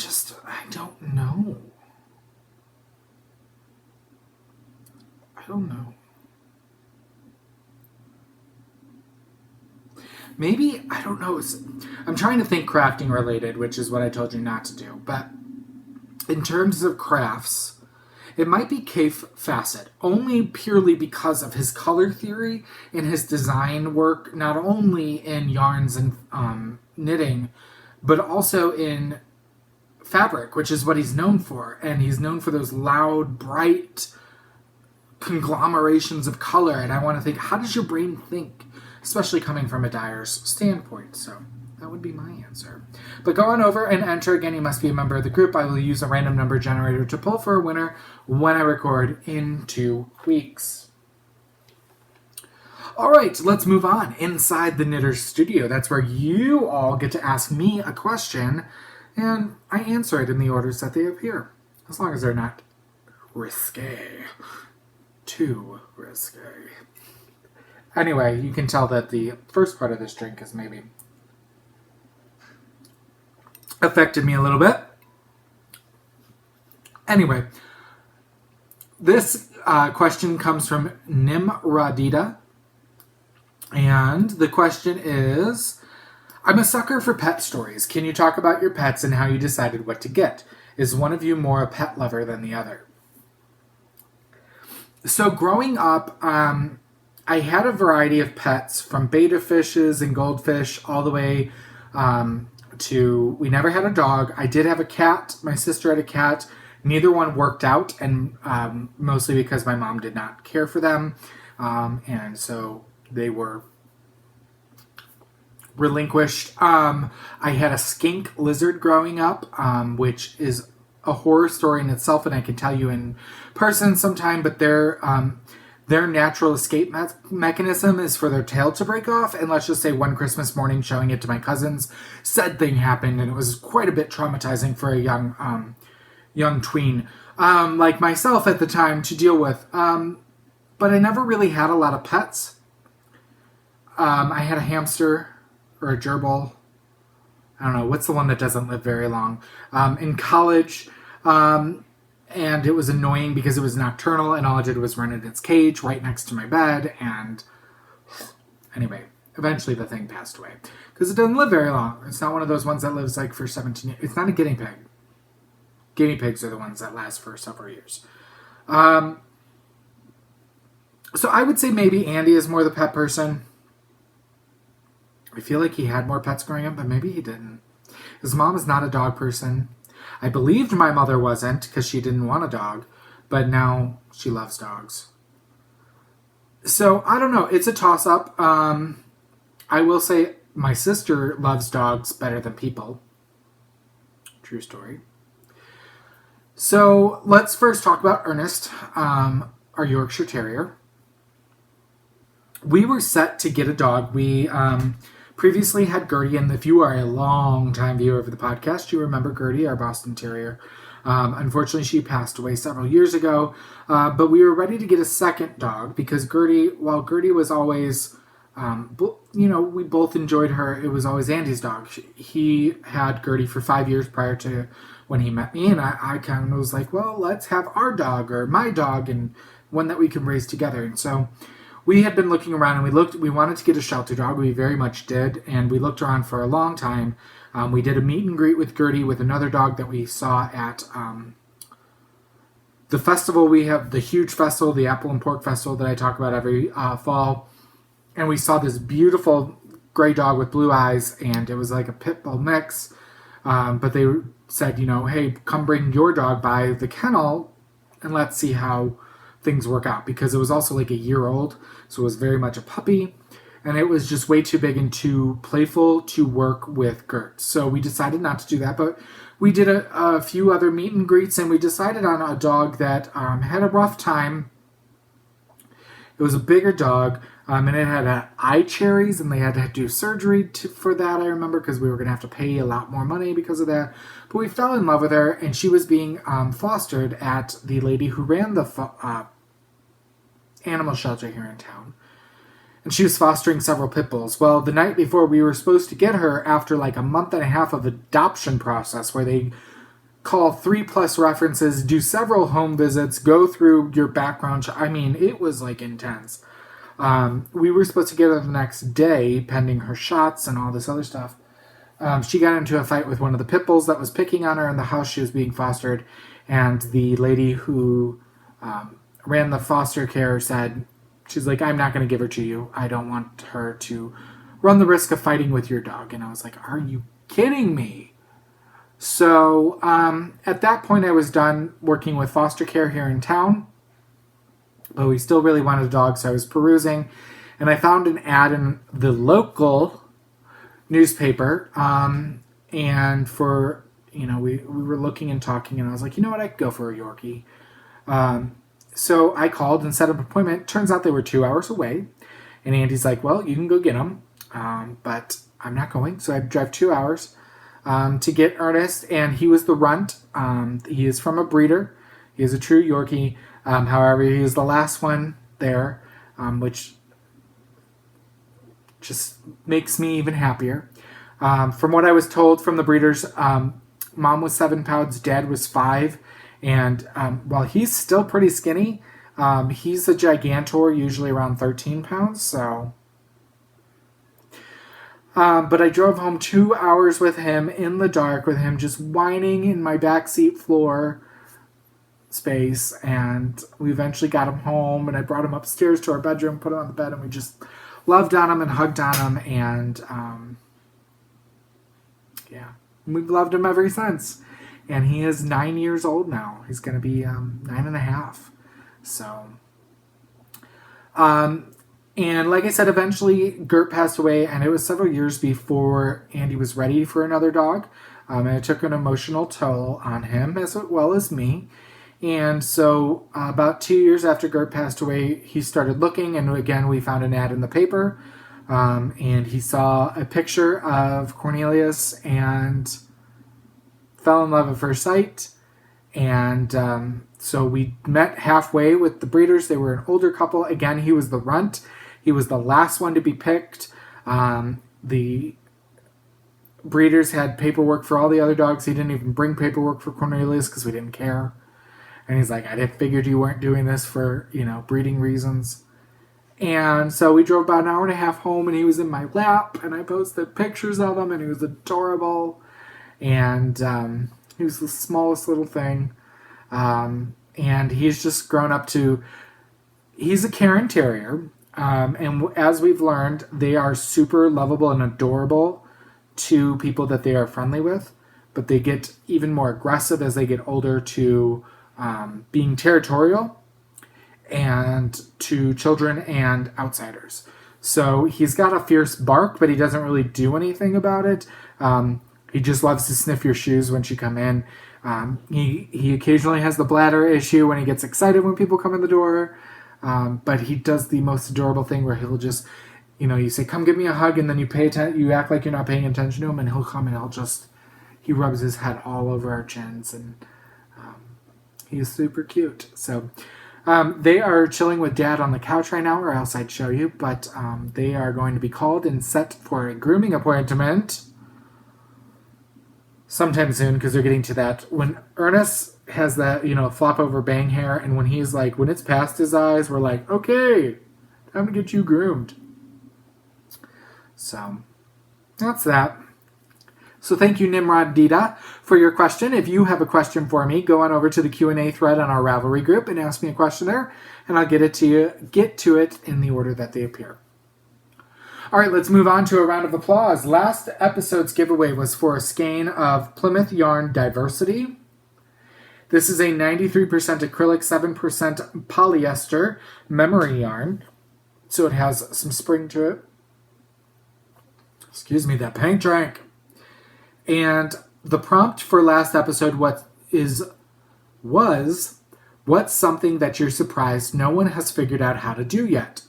don't know. I don't know. Maybe, I don't know. I'm trying to think crafting related, which is what I told you not to do. But in terms of crafts, it might be Kaif Fassett, only purely because of his color theory and his design work, not only in yarns and knitting, but also in fabric, which is what he's known for. And he's known for those loud, bright conglomerations of color. And I want to think, how does your brain think? Especially coming from a dyer's standpoint. So That would be my answer. But go on over and enter. Again, you must be a member of the group. I will use a random number generator to pull for a winner when I record in 2 weeks. All right, let's move on. Inside the Knitter Studio, that's where you all get to ask me a question, and I answer it in the orders that they appear, as long as they're not risque. Too risque. Anyway, you can tell that the first part of this drink has maybe affected me a little bit. Anyway, this question comes from Nimradita. And the question is, I'm a sucker for pet stories. Can you talk about your pets and how you decided what to get? Is one of you more a pet lover than the other? So growing up, I had a variety of pets, from betta fishes and goldfish all the way to, we never had a dog. I did have a cat. My sister had a cat. Neither one worked out, and mostly because my mom did not care for them. And so they were relinquished. I had a skink lizard growing up, which is a horror story in itself, and I can tell you in person sometime, but their natural escape mechanism is for their tail to break off. And let's just say one Christmas morning, showing it to my cousins, said thing happened, and it was quite a bit traumatizing for a young tween like myself at the time to deal with. But I never really had a lot of pets. I had a hamster or a gerbil. I don't know, what's the one that doesn't live very long? In college, and it was annoying because it was nocturnal, and all it did was run in its cage right next to my bed, and anyway, eventually the thing passed away. Because it doesn't live very long. It's not one of those ones that lives like for 17 years. It's not a guinea pig. Guinea pigs are the ones that last for several years. So I would say maybe Andy is more the pet person. I feel like he had more pets growing up, but maybe he didn't. His mom is not a dog person. I believed my mother wasn't because she didn't want a dog, but now she loves dogs. So I don't know. It's a toss-up. I will say my sister loves dogs better than people. True story. So let's first talk about Ernest, our Yorkshire Terrier. We were set to get a dog. We previously had Gertie, and if you are a long-time viewer of the podcast, you remember Gertie, our Boston Terrier. Unfortunately, she passed away several years ago, but we were ready to get a second dog because while Gertie was always, we both enjoyed her, it was always Andy's dog. He had Gertie for 5 years prior to when he met me, and I kind of was like, well, let's have our dog or my dog and one that we can raise together. And so we had been looking around, and we wanted to get a shelter dog. We very much did, and we looked around for a long time. We did a meet and greet with Gertie with another dog that we saw at the festival. We have the huge festival, the Apple and Pork Festival that I talk about every fall. And we saw this beautiful gray dog with blue eyes, and it was like a pit bull mix. But they said, hey, come bring your dog by the kennel, and let's see how things work out. Because it was also like a year old, so it was very much a puppy. And it was just way too big and too playful to work with Gert. So we decided not to do that. But we did a few other meet and greets, and we decided on a dog that had a rough time. It was a bigger dog, and it had eye cherries, and they had to do surgery for that, I remember, because we were going to have to pay a lot more money because of that. But we fell in love with her, and she was being fostered at the lady who ran the animal shelter here in town. And she was fostering several pit bulls. Well, the night before we were supposed to get her, after like a month and a half of adoption process where they call 3+ references, do several home visits, go through your background. I mean, it was like intense. We were supposed to get her the next day, pending her shots and all this other stuff. She got into a fight with one of the pit bulls that was picking on her in the house she was being fostered. And the lady who ran the foster care said, she's like, I'm not going to give her to you. I don't want her to run the risk of fighting with your dog. And I was like, are you kidding me? So at that point, I was done working with foster care here in town. But we still really wanted a dog, so I was perusing. And I found an ad in the local newspaper. And for, we were looking and talking, and I was like, you know what, I could go for a Yorkie. So I called and set up an appointment. Turns out they were 2 hours away. And Andy's like, well, you can go get them, but I'm not going. So I drive 2 hours to get Ernest, and he was the runt. He is from a breeder. He is a true Yorkie. However, he was the last one there, which just makes me even happier. From what I was told from the breeders, Mom was 7 pounds, Dad was 5. And while he's still pretty skinny, he's a gigantor, usually around 13 pounds. So, but I drove home 2 hours with him in the dark, with him just whining in my backseat floor space. And we eventually got him home, and I brought him upstairs to our bedroom, put him on the bed, and we just loved on him and hugged on him. And yeah, we've loved him ever since. And he is 9 years old now. He's going to be 9.5. So, and like I said, eventually Gert passed away, and it was several years before Andy was ready for another dog. And it took an emotional toll on him as well as me. And so about 2 years after Gert passed away, he started looking, and again, we found an ad in the paper. And he saw a picture of Cornelius and fell in love at first sight. And so we met halfway with the breeders. They were an older couple. Again, he was the runt. He was the last one to be picked. The breeders had paperwork for all the other dogs. He didn't even bring paperwork for Cornelius because we didn't care. And he's like, I figured you weren't doing this for, breeding reasons. And so we drove about an hour and a half home, and he was in my lap, and I posted pictures of him, and he was adorable. And he was the smallest little thing. And he's just grown up to... He's a Cairn Terrier. And as we've learned, they are super lovable and adorable to people that they are friendly with. But they get even more aggressive as they get older to being territorial and to children and outsiders. So he's got a fierce bark, but he doesn't really do anything about it. He just loves to sniff your shoes once you come in. He occasionally has the bladder issue when he gets excited when people come in the door. But he does the most adorable thing where he'll just, you say, come give me a hug, and then you act like you're not paying attention to him, and he'll come and he rubs his head all over our chins, and he's super cute. So they are chilling with Dad on the couch right now, or else I'd show you, but they are going to be called and set for a grooming appointment sometime soon, because they're getting to that. When Ernest has that, flop over bang hair, and when he's like, when it's past his eyes, we're like, okay, time to get you groomed. So, that's that. So thank you, Nimrod Dita, for your question. If you have a question for me, go on over to the Q&A thread on our Ravelry group and ask me a question there, and I'll get to it in the order that they appear. All right, let's move on to a round of applause. Last episode's giveaway was for a skein of Plymouth Yarn Diversity. This is a 93% acrylic, 7% polyester memory yarn. So it has some spring to it. Excuse me, that paint drank. And the prompt for last episode was, what's something that you're surprised no one has figured out how to do yet?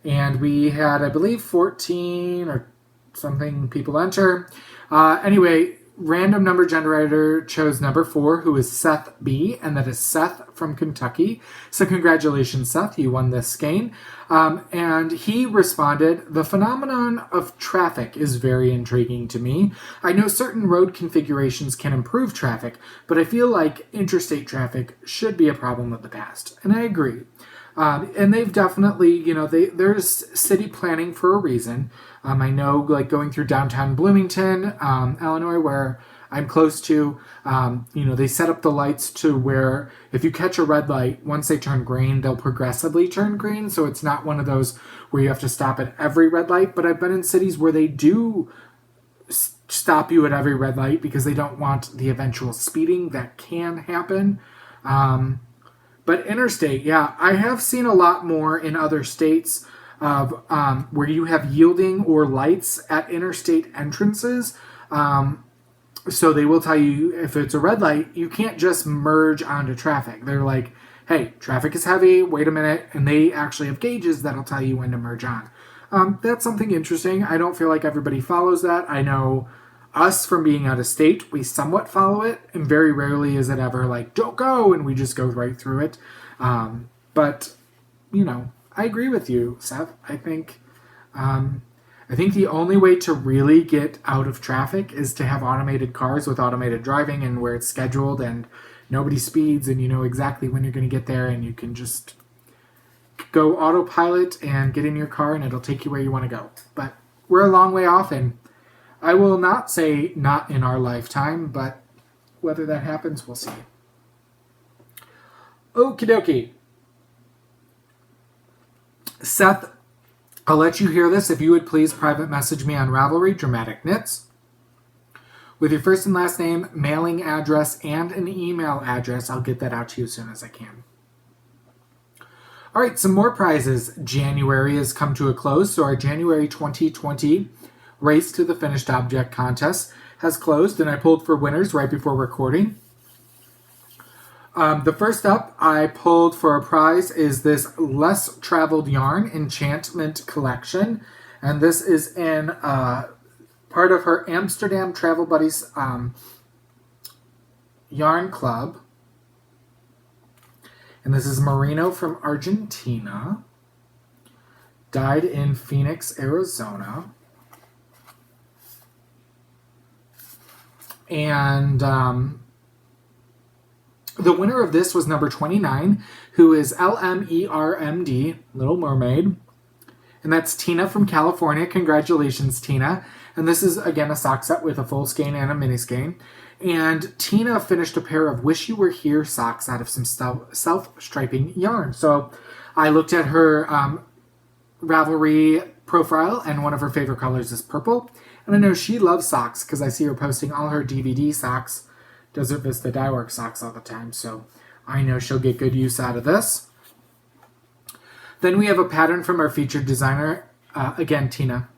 And we had, I believe, 14 or something people enter. Anyway, random number generator chose number 4, who is Seth B, and that is Seth from Kentucky. So congratulations, Seth, you won this skein. And he responded, the phenomenon of traffic is very intriguing to me. I know certain road configurations can improve traffic, but I feel like interstate traffic should be a problem of the past. And I agree. And they've definitely, there's city planning for a reason. I know, going through downtown Bloomington, Illinois, where I'm close to, they set up the lights to where if you catch a red light, once they turn green, they'll progressively turn green. So it's not one of those where you have to stop at every red light. But I've been in cities where they do stop you at every red light because they don't want the eventual speeding that can happen. But interstate, yeah, I have seen a lot more in other states. of where you have yielding or lights at interstate entrances. So they will tell you if it's a red light, you can't just merge onto traffic. They're like, hey, traffic is heavy, wait a minute. And they actually have gauges that'll tell you when to merge on. That's something interesting. I don't feel like everybody follows that. I know us from being out of state, we somewhat follow it. And very rarely is it ever like, don't go, and we just go right through it. But, I agree with you, Seth. I think the only way to really get out of traffic is to have automated cars with automated driving and where it's scheduled and nobody speeds and you know exactly when you're going to get there and you can just go autopilot and get in your car and it'll take you where you want to go. But we're a long way off, and I will not say not in our lifetime, but whether that happens, we'll see. Okie dokie. Seth, I'll let you hear this. If you would please private message me on Ravelry, Dramatic Knits, with your first and last name, mailing address, and an email address. I'll get that out to you as soon as I can. All right, some more prizes. January has come to a close, so our January 2020 Race to the Finished Object contest has closed, and I pulled for winners right before recording. The first up I pulled for a prize is this Less Traveled Yarn Enchantment Collection. And this is in part of her Amsterdam Travel Buddies Yarn Club. And this is merino from Argentina. Dyed in Phoenix, Arizona. And the winner of this was number 29, who is LMERMD, Little Mermaid. And that's Tina from California. Congratulations, Tina. And this is, again, a sock set with a full skein and a mini skein. And Tina finished a pair of Wish You Were Here socks out of some self-striping yarn. So I looked at her Ravelry profile, and one of her favorite colors is purple. And I know she loves socks because I see her posting all her DVD socks, Desert Vista Dyework socks all the time. So I know she'll get good use out of this. Then we have a pattern from our featured designer. Again, Tina.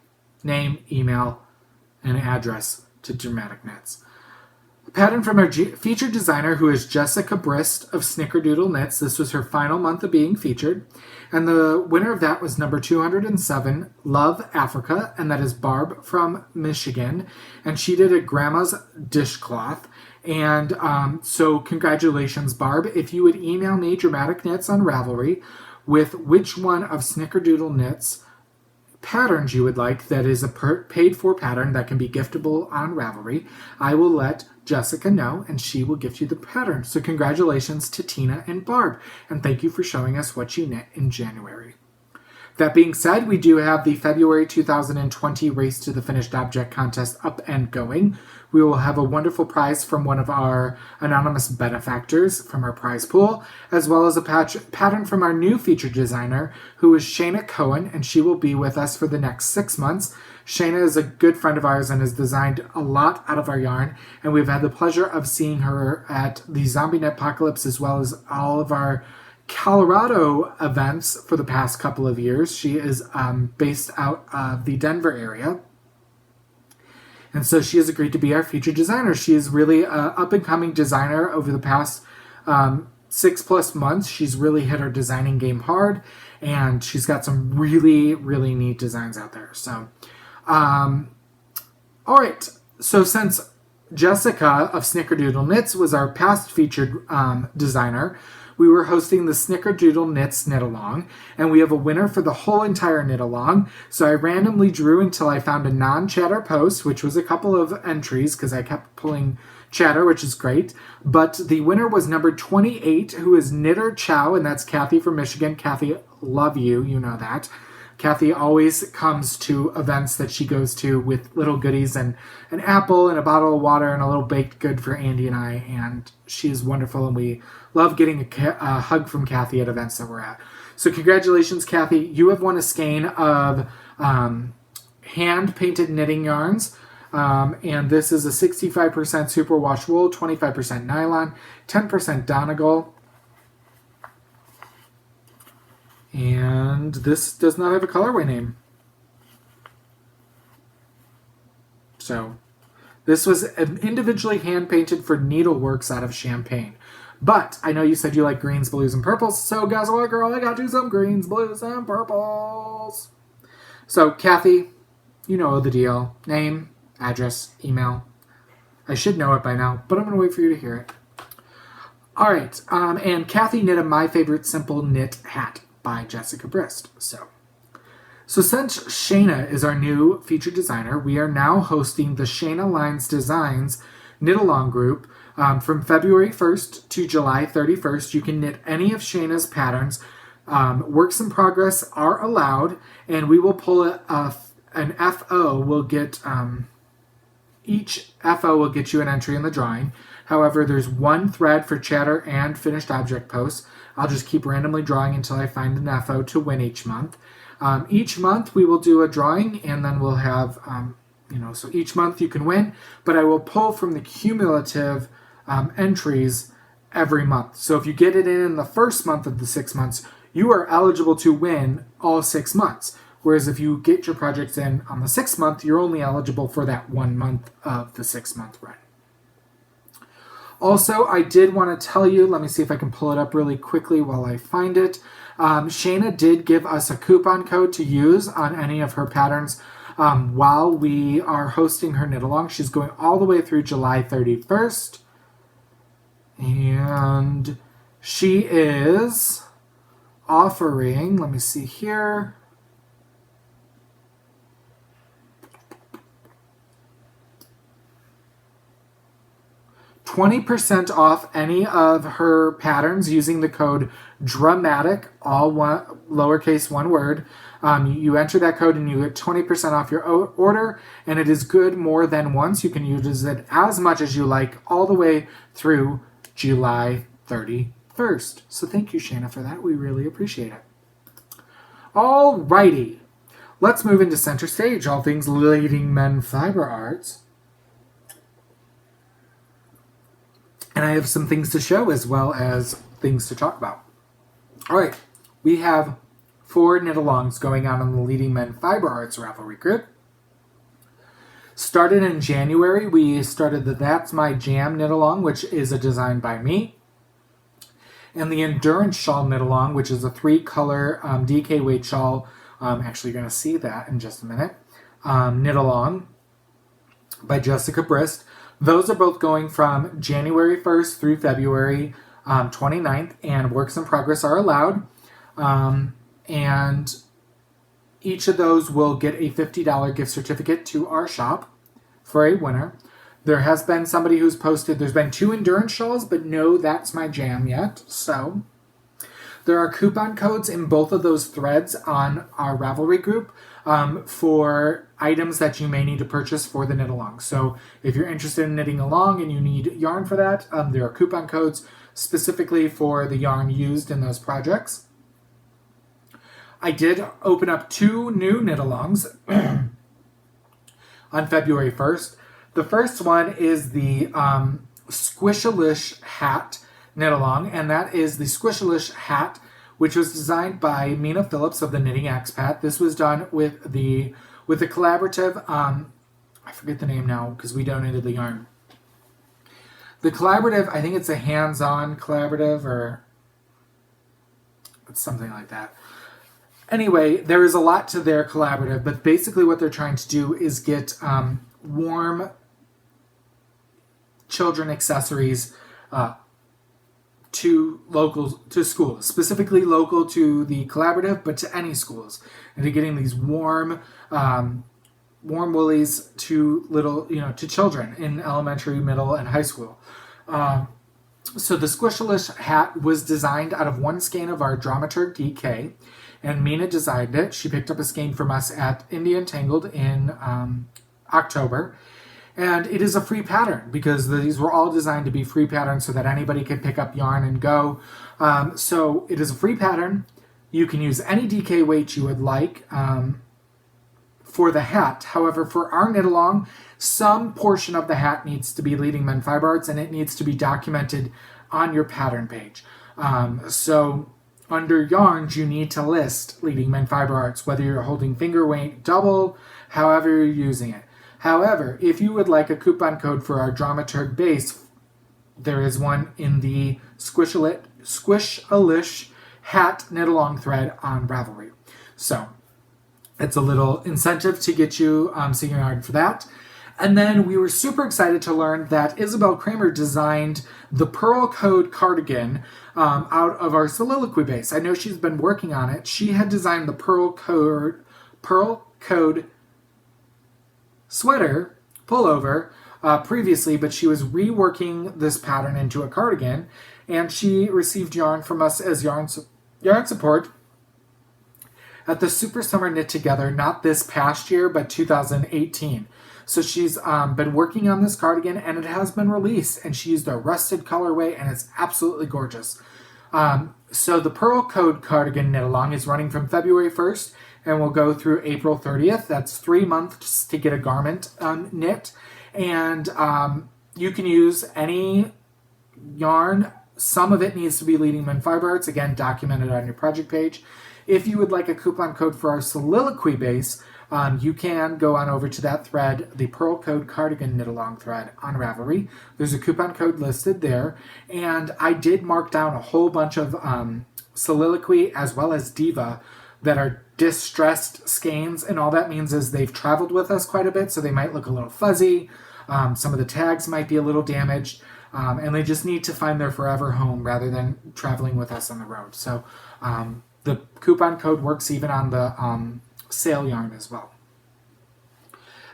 Name, email, and address to Dramatic Knits. A pattern from our featured designer, who is Jessica Brist of Snickerdoodle Knits. This was her final month of being featured. And the winner of that was number 207, Love Africa. And that is Barb from Michigan. And she did a grandma's dishcloth. And so congratulations, Barb. If you would email me, Dramatic Knits on Ravelry, with which one of Snickerdoodle Knits patterns you would like that is a paid-for pattern that can be giftable on Ravelry, I will let Jessica know, and she will gift you the pattern. So congratulations to Tina and Barb, and thank you for showing us what you knit in January. That being said, we do have the February 2020 Race to the Finished Object contest up and going. We will have a wonderful prize from one of our anonymous benefactors from our prize pool, as well as a pattern from our new featured designer, who is Shayna Cohen, and she will be with us for the next 6 months. Shayna is a good friend of ours and has designed a lot out of our yarn, and we've had the pleasure of seeing her at the Zombie Knitpocalypse as well as all of our Colorado events for the past couple of years. She is based out of the Denver area. And so she has agreed to be our featured designer. She is really an up-and-coming designer over the past 6+ months. She's really hit her designing game hard, and she's got some really, really neat designs out there. So, all right. So since Jessica of Snickerdoodle Knits was our past featured designer, we were hosting the Snickerdoodle Knits Knit-Along, and we have a winner for the whole entire Knit-Along. So I randomly drew until I found a non-chatter post, which was a couple of entries because I kept pulling chatter, which is great. But the winner was number 28, who is Knitter Chow, and that's Kathy from Michigan. Kathy, love you. You know that. Kathy always comes to events that she goes to with little goodies and an apple and a bottle of water and a little baked good for Andy and I. And she is wonderful, and we love getting a hug from Kathy at events that we're at. So congratulations, Kathy. You have won a skein of hand-painted knitting yarns. And this is a 65% superwash wool, 25% nylon, 10% Donegal. And this does not have a colorway name. So this was individually hand-painted for Needleworks out of Champagne. But I know you said you like greens, blues, and purples, so guess what, girl? I got you some greens, blues, and purples. So, Kathy, you know the deal. Name, address, email. I should know it by now, but I'm going to wait for you to hear it. All right, and Kathy knit a My Favorite Simple Knit hat by Jessica Brist. So since Shayna is our new featured designer, we are now hosting the Shayna Lines Designs knit-along group from February 1st to July 31st. You can knit any of Shayna's patterns. Works in progress are allowed, and we will pull an FO. Will get each FO will get you an entry in the drawing. However, there's one thread for chatter and finished object posts. I'll just keep randomly drawing until I find an FO to win each month. Each month we will do a drawing, and then we'll have, so each month you can win, but I will pull from the cumulative entries every month. So if you get it in the first month of the 6 months, you are eligible to win all 6 months. Whereas if you get your projects in on the 6th month, you're only eligible for that 1 month of the 6-month run. Also, I did want to tell you, let me see if I can pull it up really quickly while I find it. Shayna did give us a coupon code to use on any of her patterns while we are hosting her knit along. She's going all the way through July 31st. And she is offering, let me see here, 20% off any of her patterns using the code DRAMATIC, all one, lowercase one word. You enter that code and you get 20% off your order, and it is good more than once. You can use it as much as you like all the way through July 31st. So thank you, Shayna, for that. We really appreciate it. Alrighty. Let's move into center stage, all things leading men fiber arts. And I have some things to show as well as things to talk about. All right, we have 4 knit-alongs going on the Leading Men Fiber Arts Ravelry group. Started in January, we started the That's My Jam knit-along, which is a design by me. And the Endurance Shawl knit-along, which is a 3-color DK weight shawl. Actually, you're going to see that in just a minute. Knit-along by Jessica Brist. Those are both going from January 1st through February 29th, and works in progress are allowed. And each of those will get a $50 gift certificate to our shop for a winner. There has been somebody who's posted, there's been 2 endurance shawls, but no That's My Jam yet. So there are coupon codes in both of those threads on our Ravelry group for items that you may need to purchase for the knit along. So if you're interested in knitting along and you need yarn for that, there are coupon codes specifically for the yarn used in those projects. I did open up 2 new knit alongs on February 1st. The first one is the Squishalish hat knit along, and that is the Squishalish hat, which was designed by Mina Phillips of the Knitting Expat. This was done with the collaborative, I forget the name now because we donated the yarn. The collaborative, I think it's a hands-on collaborative or it's something like that. Anyway, there is a lot to their collaborative, but basically what they're trying to do is get warm children accessories to schools, specifically local to the collaborative, but to any schools, and to getting these warm woolies to to children in elementary, middle, and high school. So the Squishalish hat was designed out of one skein of our Dramaturg DK, and Mina designed it. She picked up a skein from us at Indian Tangled in October. And it is a free pattern because these were all designed to be free patterns so that anybody could pick up yarn and go. So it is a free pattern. You can use any DK weight you would like for the hat. However, for our knit along, some portion of the hat needs to be Leading Men Fiber Arts, and it needs to be documented on your pattern page. So under yarns, you need to list Leading Men Fiber Arts, whether you're holding finger weight double, however you're using it. However, if you would like a coupon code for our Dramaturg base, there is one in the Squish-a-lish hat knit-along thread on Ravelry. So it's a little incentive to get you seeing yarn for that. And then we were super excited to learn that Isabel Kramer designed the Pearl Code cardigan out of our soliloquy base. I know she's been working on it. She had designed the Pearl Code sweater pullover previously, but she was reworking this pattern into a cardigan, and she received yarn from us as yarn support at the Super Summer Knit Together, not this past year, but 2018. So she's been working on this cardigan, and it has been released, and she used a rusted colorway, and it's absolutely gorgeous. So the Pearl Code cardigan knit along is running from February 1st and will go through April 30th. That's 3 months to get a garment knit. And you can use any yarn. Some of it needs to be Leading Men Fiber Arts, again, documented on your project page. If you would like a coupon code for our soliloquy base, you can go on over to that thread, the Pearl Code Cardigan Knit-Along thread on Ravelry. There's a coupon code listed there. And I did mark down a whole bunch of soliloquy as well as diva that are distressed skeins. And all that means is they've traveled with us quite a bit, so they might look a little fuzzy. Some of the tags might be a little damaged. And they just need to find their forever home rather than traveling with us on the road. So the coupon code works even on the sale yarn as well.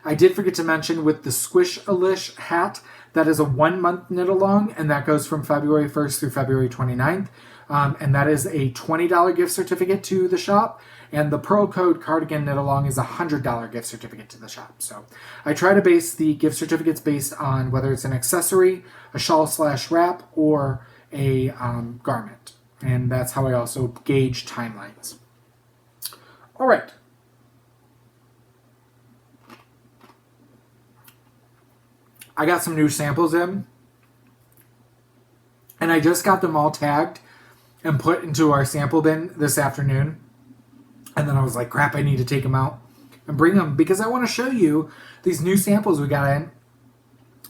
I did forget to mention with the Squish-a-lish hat, that is a 1 month knit along, and that goes from February 1st through February 29th. And that is a $20 gift certificate to the shop. And the Pearl Code cardigan knit along is a $100 gift certificate to the shop. So I try to base the gift certificates based on whether it's an accessory, a shawl/wrap, or a garment. And that's how I also gauge timelines. All right. I got some new samples in, and I just got them all tagged and put into our sample bin this afternoon. And then I was like, crap, I need to take them out and bring them because I want to show you these new samples we got in.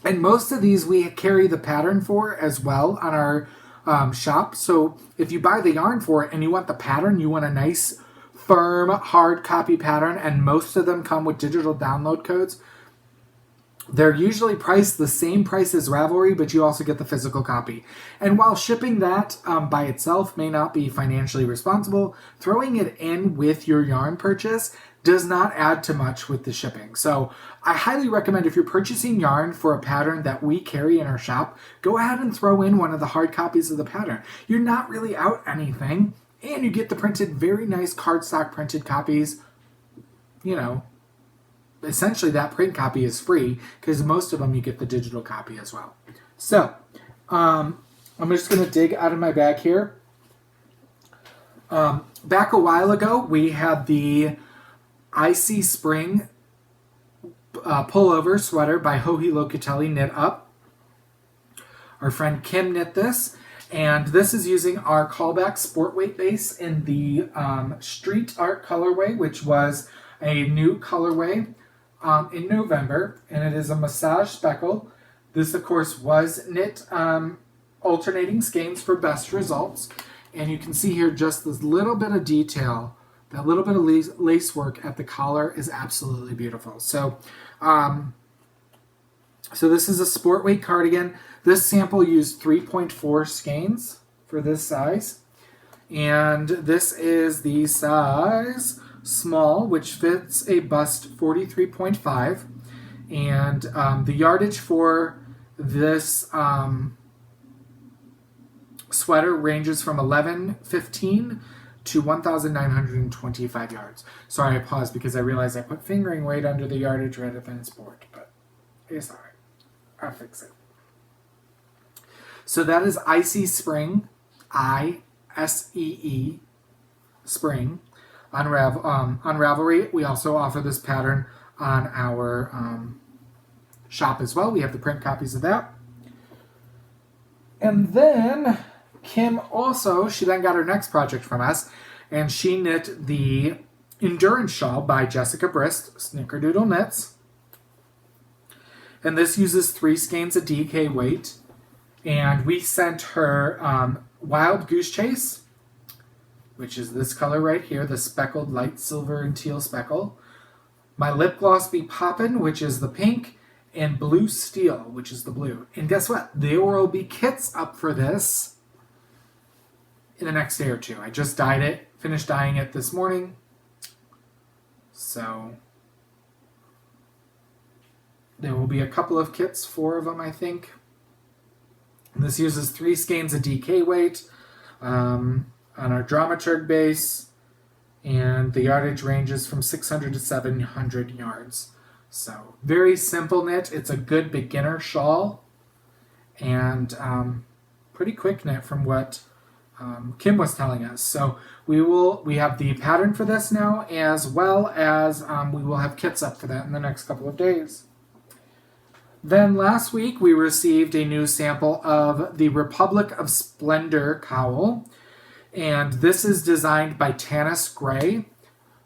And most of these we carry the pattern for as well on our shop. So if you buy the yarn for it and you want the pattern, you want a nice, firm, hard copy pattern, and most of them come with digital download codes. They're usually priced the same price as Ravelry, but you also get the physical copy. And while shipping that by itself may not be financially responsible, throwing it in with your yarn purchase does not add to much with the shipping. So I highly recommend if you're purchasing yarn for a pattern that we carry in our shop, go ahead and throw in one of the hard copies of the pattern. You're not really out anything, and you get the printed, very nice cardstock printed copies, essentially that print copy is free because most of them you get the digital copy as well. So I'm just going to dig out of my bag here. Back a while ago, we had the Icy Spring pullover sweater by Joji Locatelli knit up. Our friend Kim knit this, and this is using our callback sport weight base in the Street Art colorway, which was a new colorway in November, and it is a massage speckle. This, of course, was knit alternating skeins for best results, and you can see here just this little bit of detail, that little bit of lace work at the collar is absolutely beautiful. So, so this is a sport weight cardigan. This sample used 3.4 skeins for this size, and this is the size small, which fits a bust 43.5, and the yardage for this sweater ranges from 1115 to 1,925 yards. Sorry, I paused because I realized I put fingering weight under the yardage rather than sport, but it's all right. I'll fix it. So that is Icy Spring, I-S-E-E, Spring. On Ravelry, we also offer this pattern on our shop as well. We have the print copies of that. And then Kim also, she then got her next project from us, and she knit the Endurance Shawl by Jessica Brist, Snickerdoodle Knits. And this uses 3 skeins of DK weight. And we sent her Wild Goose Chase, which is this color right here, the speckled light silver and teal speckle. My Lip Gloss Be Poppin', which is the pink, and Blue Steel, which is the blue. And guess what? There will be kits up for this in the next day or two. I just dyed it, finished dyeing it this morning. So there will be a couple of kits, 4 of them, I think. And this uses 3 skeins of DK weight on our dramaturg base, and the yardage ranges from 600 to 700 yards. So very simple knit. It's a good beginner shawl, and pretty quick knit from what Kim was telling us. So we have the pattern for this now, as well as we will have kits up for that in the next couple of days. Then last week we received a new sample of the Republic of Splendor cowl, and this is designed by Tanis Gray,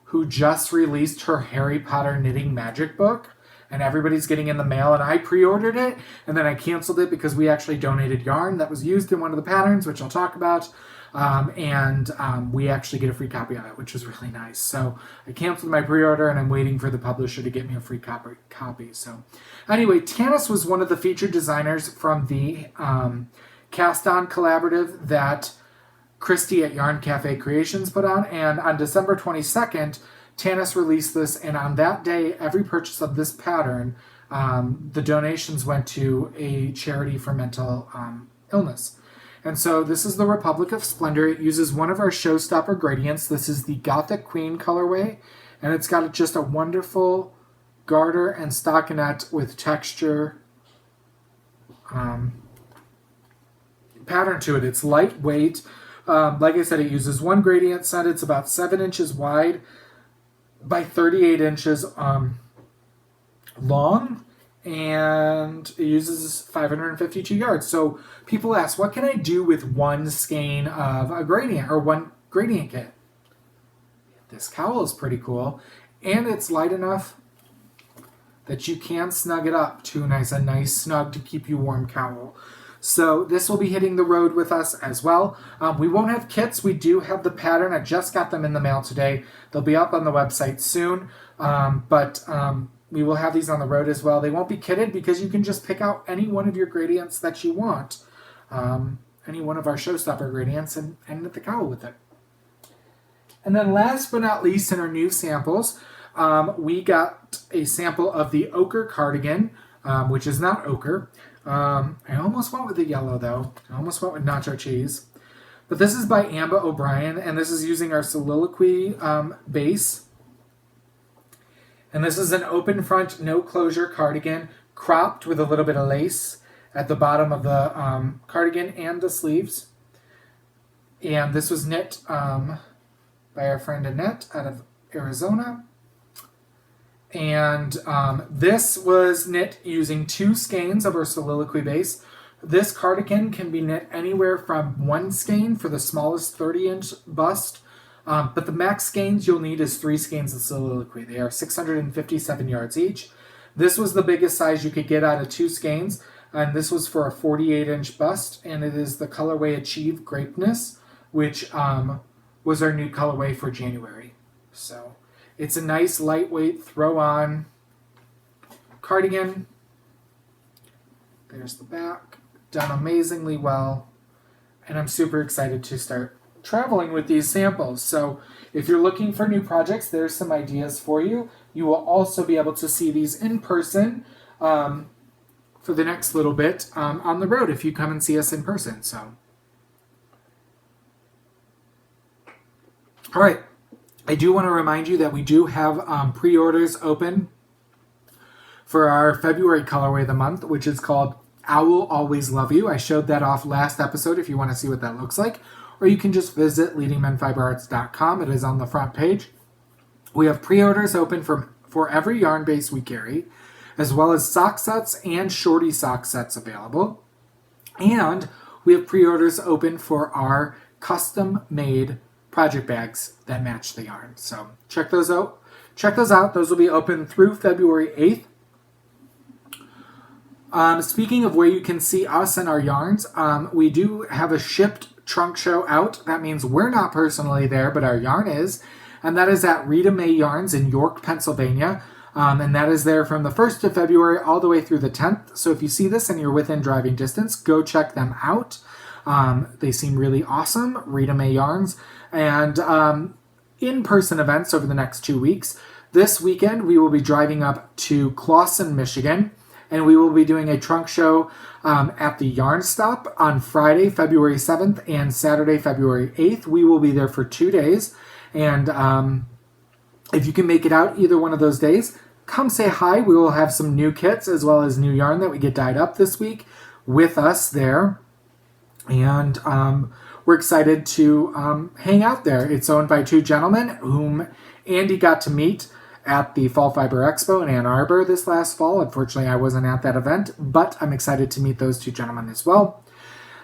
who just released her Harry Potter knitting magic book, and everybody's getting in the mail, and I pre-ordered it, and then I canceled it because we actually donated yarn that was used in one of the patterns, which I'll talk about, and we actually get a free copy of it, which was really nice. So I canceled my pre-order, and I'm waiting for the publisher to get me a free copy. So anyway, Tanis was one of the featured designers from the Cast On collaborative that Christy at Yarn Cafe Creations put on, and on December 22nd, Tanis released this, and on that day, every purchase of this pattern, the donations went to a charity for mental illness. And so this is the Republic of Splendor. It uses one of our showstopper gradients. This is the Gothic Queen colorway, and it's got just a wonderful garter and stockinette with texture pattern to it. It's lightweight. Like I said, it uses one gradient set. It's about 7 inches wide by 38 inches long, and it uses 552 yards. So people ask, what can I do with one skein of a gradient or one gradient kit? This cowl is pretty cool, and it's light enough that you can snug it up to a nice snug to keep you warm cowl. So this will be hitting the road with us as well. We won't have kits. We do have the pattern. I just got them in the mail today. They'll be up on the website soon. But we will have these on the road as well. They won't be kitted because you can just pick out any one of your gradients that you want. Any one of our showstopper gradients and knit the cowl with it. And then last but not least in our new samples, we got a sample of the ochre cardigan, which is not ochre. I almost went with the yellow, though. I almost went with nacho cheese. But this is by Amba O'Brien, and this is using our soliloquy base. And this is an open front, no closure cardigan, cropped with a little bit of lace at the bottom of the cardigan and the sleeves. And this was knit by our friend Annette out of Arizona. And this was knit using 2 skeins of our soliloquy base. This cardigan can be knit anywhere from 1 skein for the smallest 30-inch bust, but the max skeins you'll need is 3 skeins of soliloquy. They are 657 yards each. This was the biggest size you could get out of 2 skeins, and this was for a 48-inch bust, and it is the colorway Achieve Grapeness, which was our new colorway for January. So it's a nice lightweight throw-on cardigan. There's the back. Done amazingly well. And I'm super excited to start traveling with these samples. So if you're looking for new projects, there's some ideas for you. You will also be able to see these in person for the next little bit on the road if you come and see us in person. So, all right. I do want to remind you that we do have pre-orders open for our February colorway of the month, which is called I Will Always Love You. I showed that off last episode if you want to see what that looks like. Or you can just visit leadingmenfiberarts.com. It is on the front page. We have pre-orders open for every yarn base we carry, as well as sock sets and shorty sock sets available. And we have pre-orders open for our custom-made project bags that match the yarn. So check those out. Those will be open through February 8th. Speaking of where you can see us and our yarns, we do have a shipped trunk show out. That means we're not personally there, but our yarn is. And that is at Rita Mae Yarns in York, Pennsylvania. And that is there from the 1st of February all the way through the 10th. So if you see this and you're within driving distance, go check them out. They seem really awesome, Rita Mae Yarns. And in-person events over the next 2 weeks. This weekend, we will be driving up to Clawson, Michigan, and we will be doing a trunk show at the Yarn Stop on Friday, February 7th, and Saturday, February 8th. We will be there for 2 days, and if you can make it out either one of those days, come say hi. We will have some new kits as well as new yarn that we get dyed up this week with us there, and we're excited to hang out there. It's owned by two gentlemen whom Andy got to meet at the Fall Fiber Expo in Ann Arbor this last fall. Unfortunately, I wasn't at that event, but I'm excited to meet those two gentlemen as well.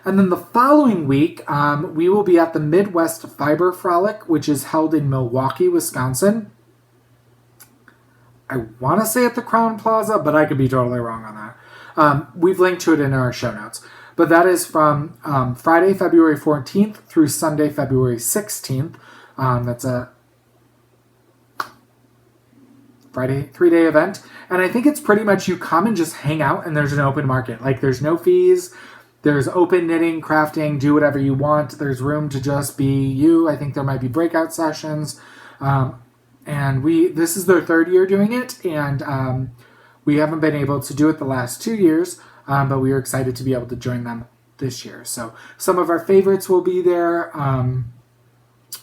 And then the following week, we will be at the Midwest Fiber Frolic, which is held in Milwaukee, Wisconsin. I want to say at the Crown Plaza, but I could be totally wrong on that. We've linked to it in our show notes. But that is from Friday, February 14th through Sunday, February 16th. That's a Friday 3-day event, and I think it's pretty much you come and just hang out, and there's an open market. Like, there's no fees, there's open knitting, crafting, do whatever you want. There's room to just be you. I think there might be breakout sessions, and this is their 3rd year doing it, and we haven't been able to do it the last 2 years, but we are excited to be able to join them this year. So some of our favorites will be there.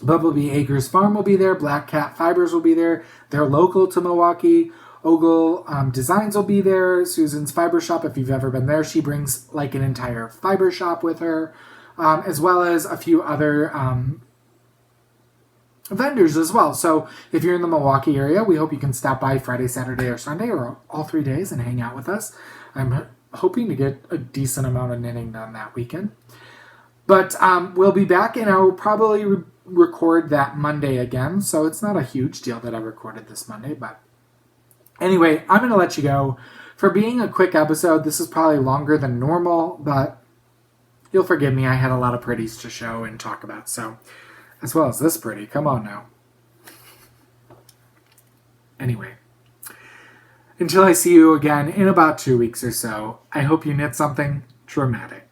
Bumblebee Acres Farm will be there. Black Cat Fibers will be there. They're local to Milwaukee. Ogle Designs will be there. Susan's Fiber Shop, if you've ever been there, she brings like an entire fiber shop with her, as well as a few other vendors as well. So if you're in the Milwaukee area, we hope you can stop by Friday, Saturday, or Sunday, or all 3 days and hang out with us. I'm hoping to get a decent amount of knitting done that weekend. But we'll be back, and I will probably record that Monday again, so it's not a huge deal that I recorded this Monday, but anyway, I'm going to let you go. For being a quick episode, this is probably longer than normal, but you'll forgive me, I had a lot of pretties to show and talk about, so, as well as this pretty, come on now. Anyway, until I see you again in about 2 weeks or so, I hope you knit something dramatic.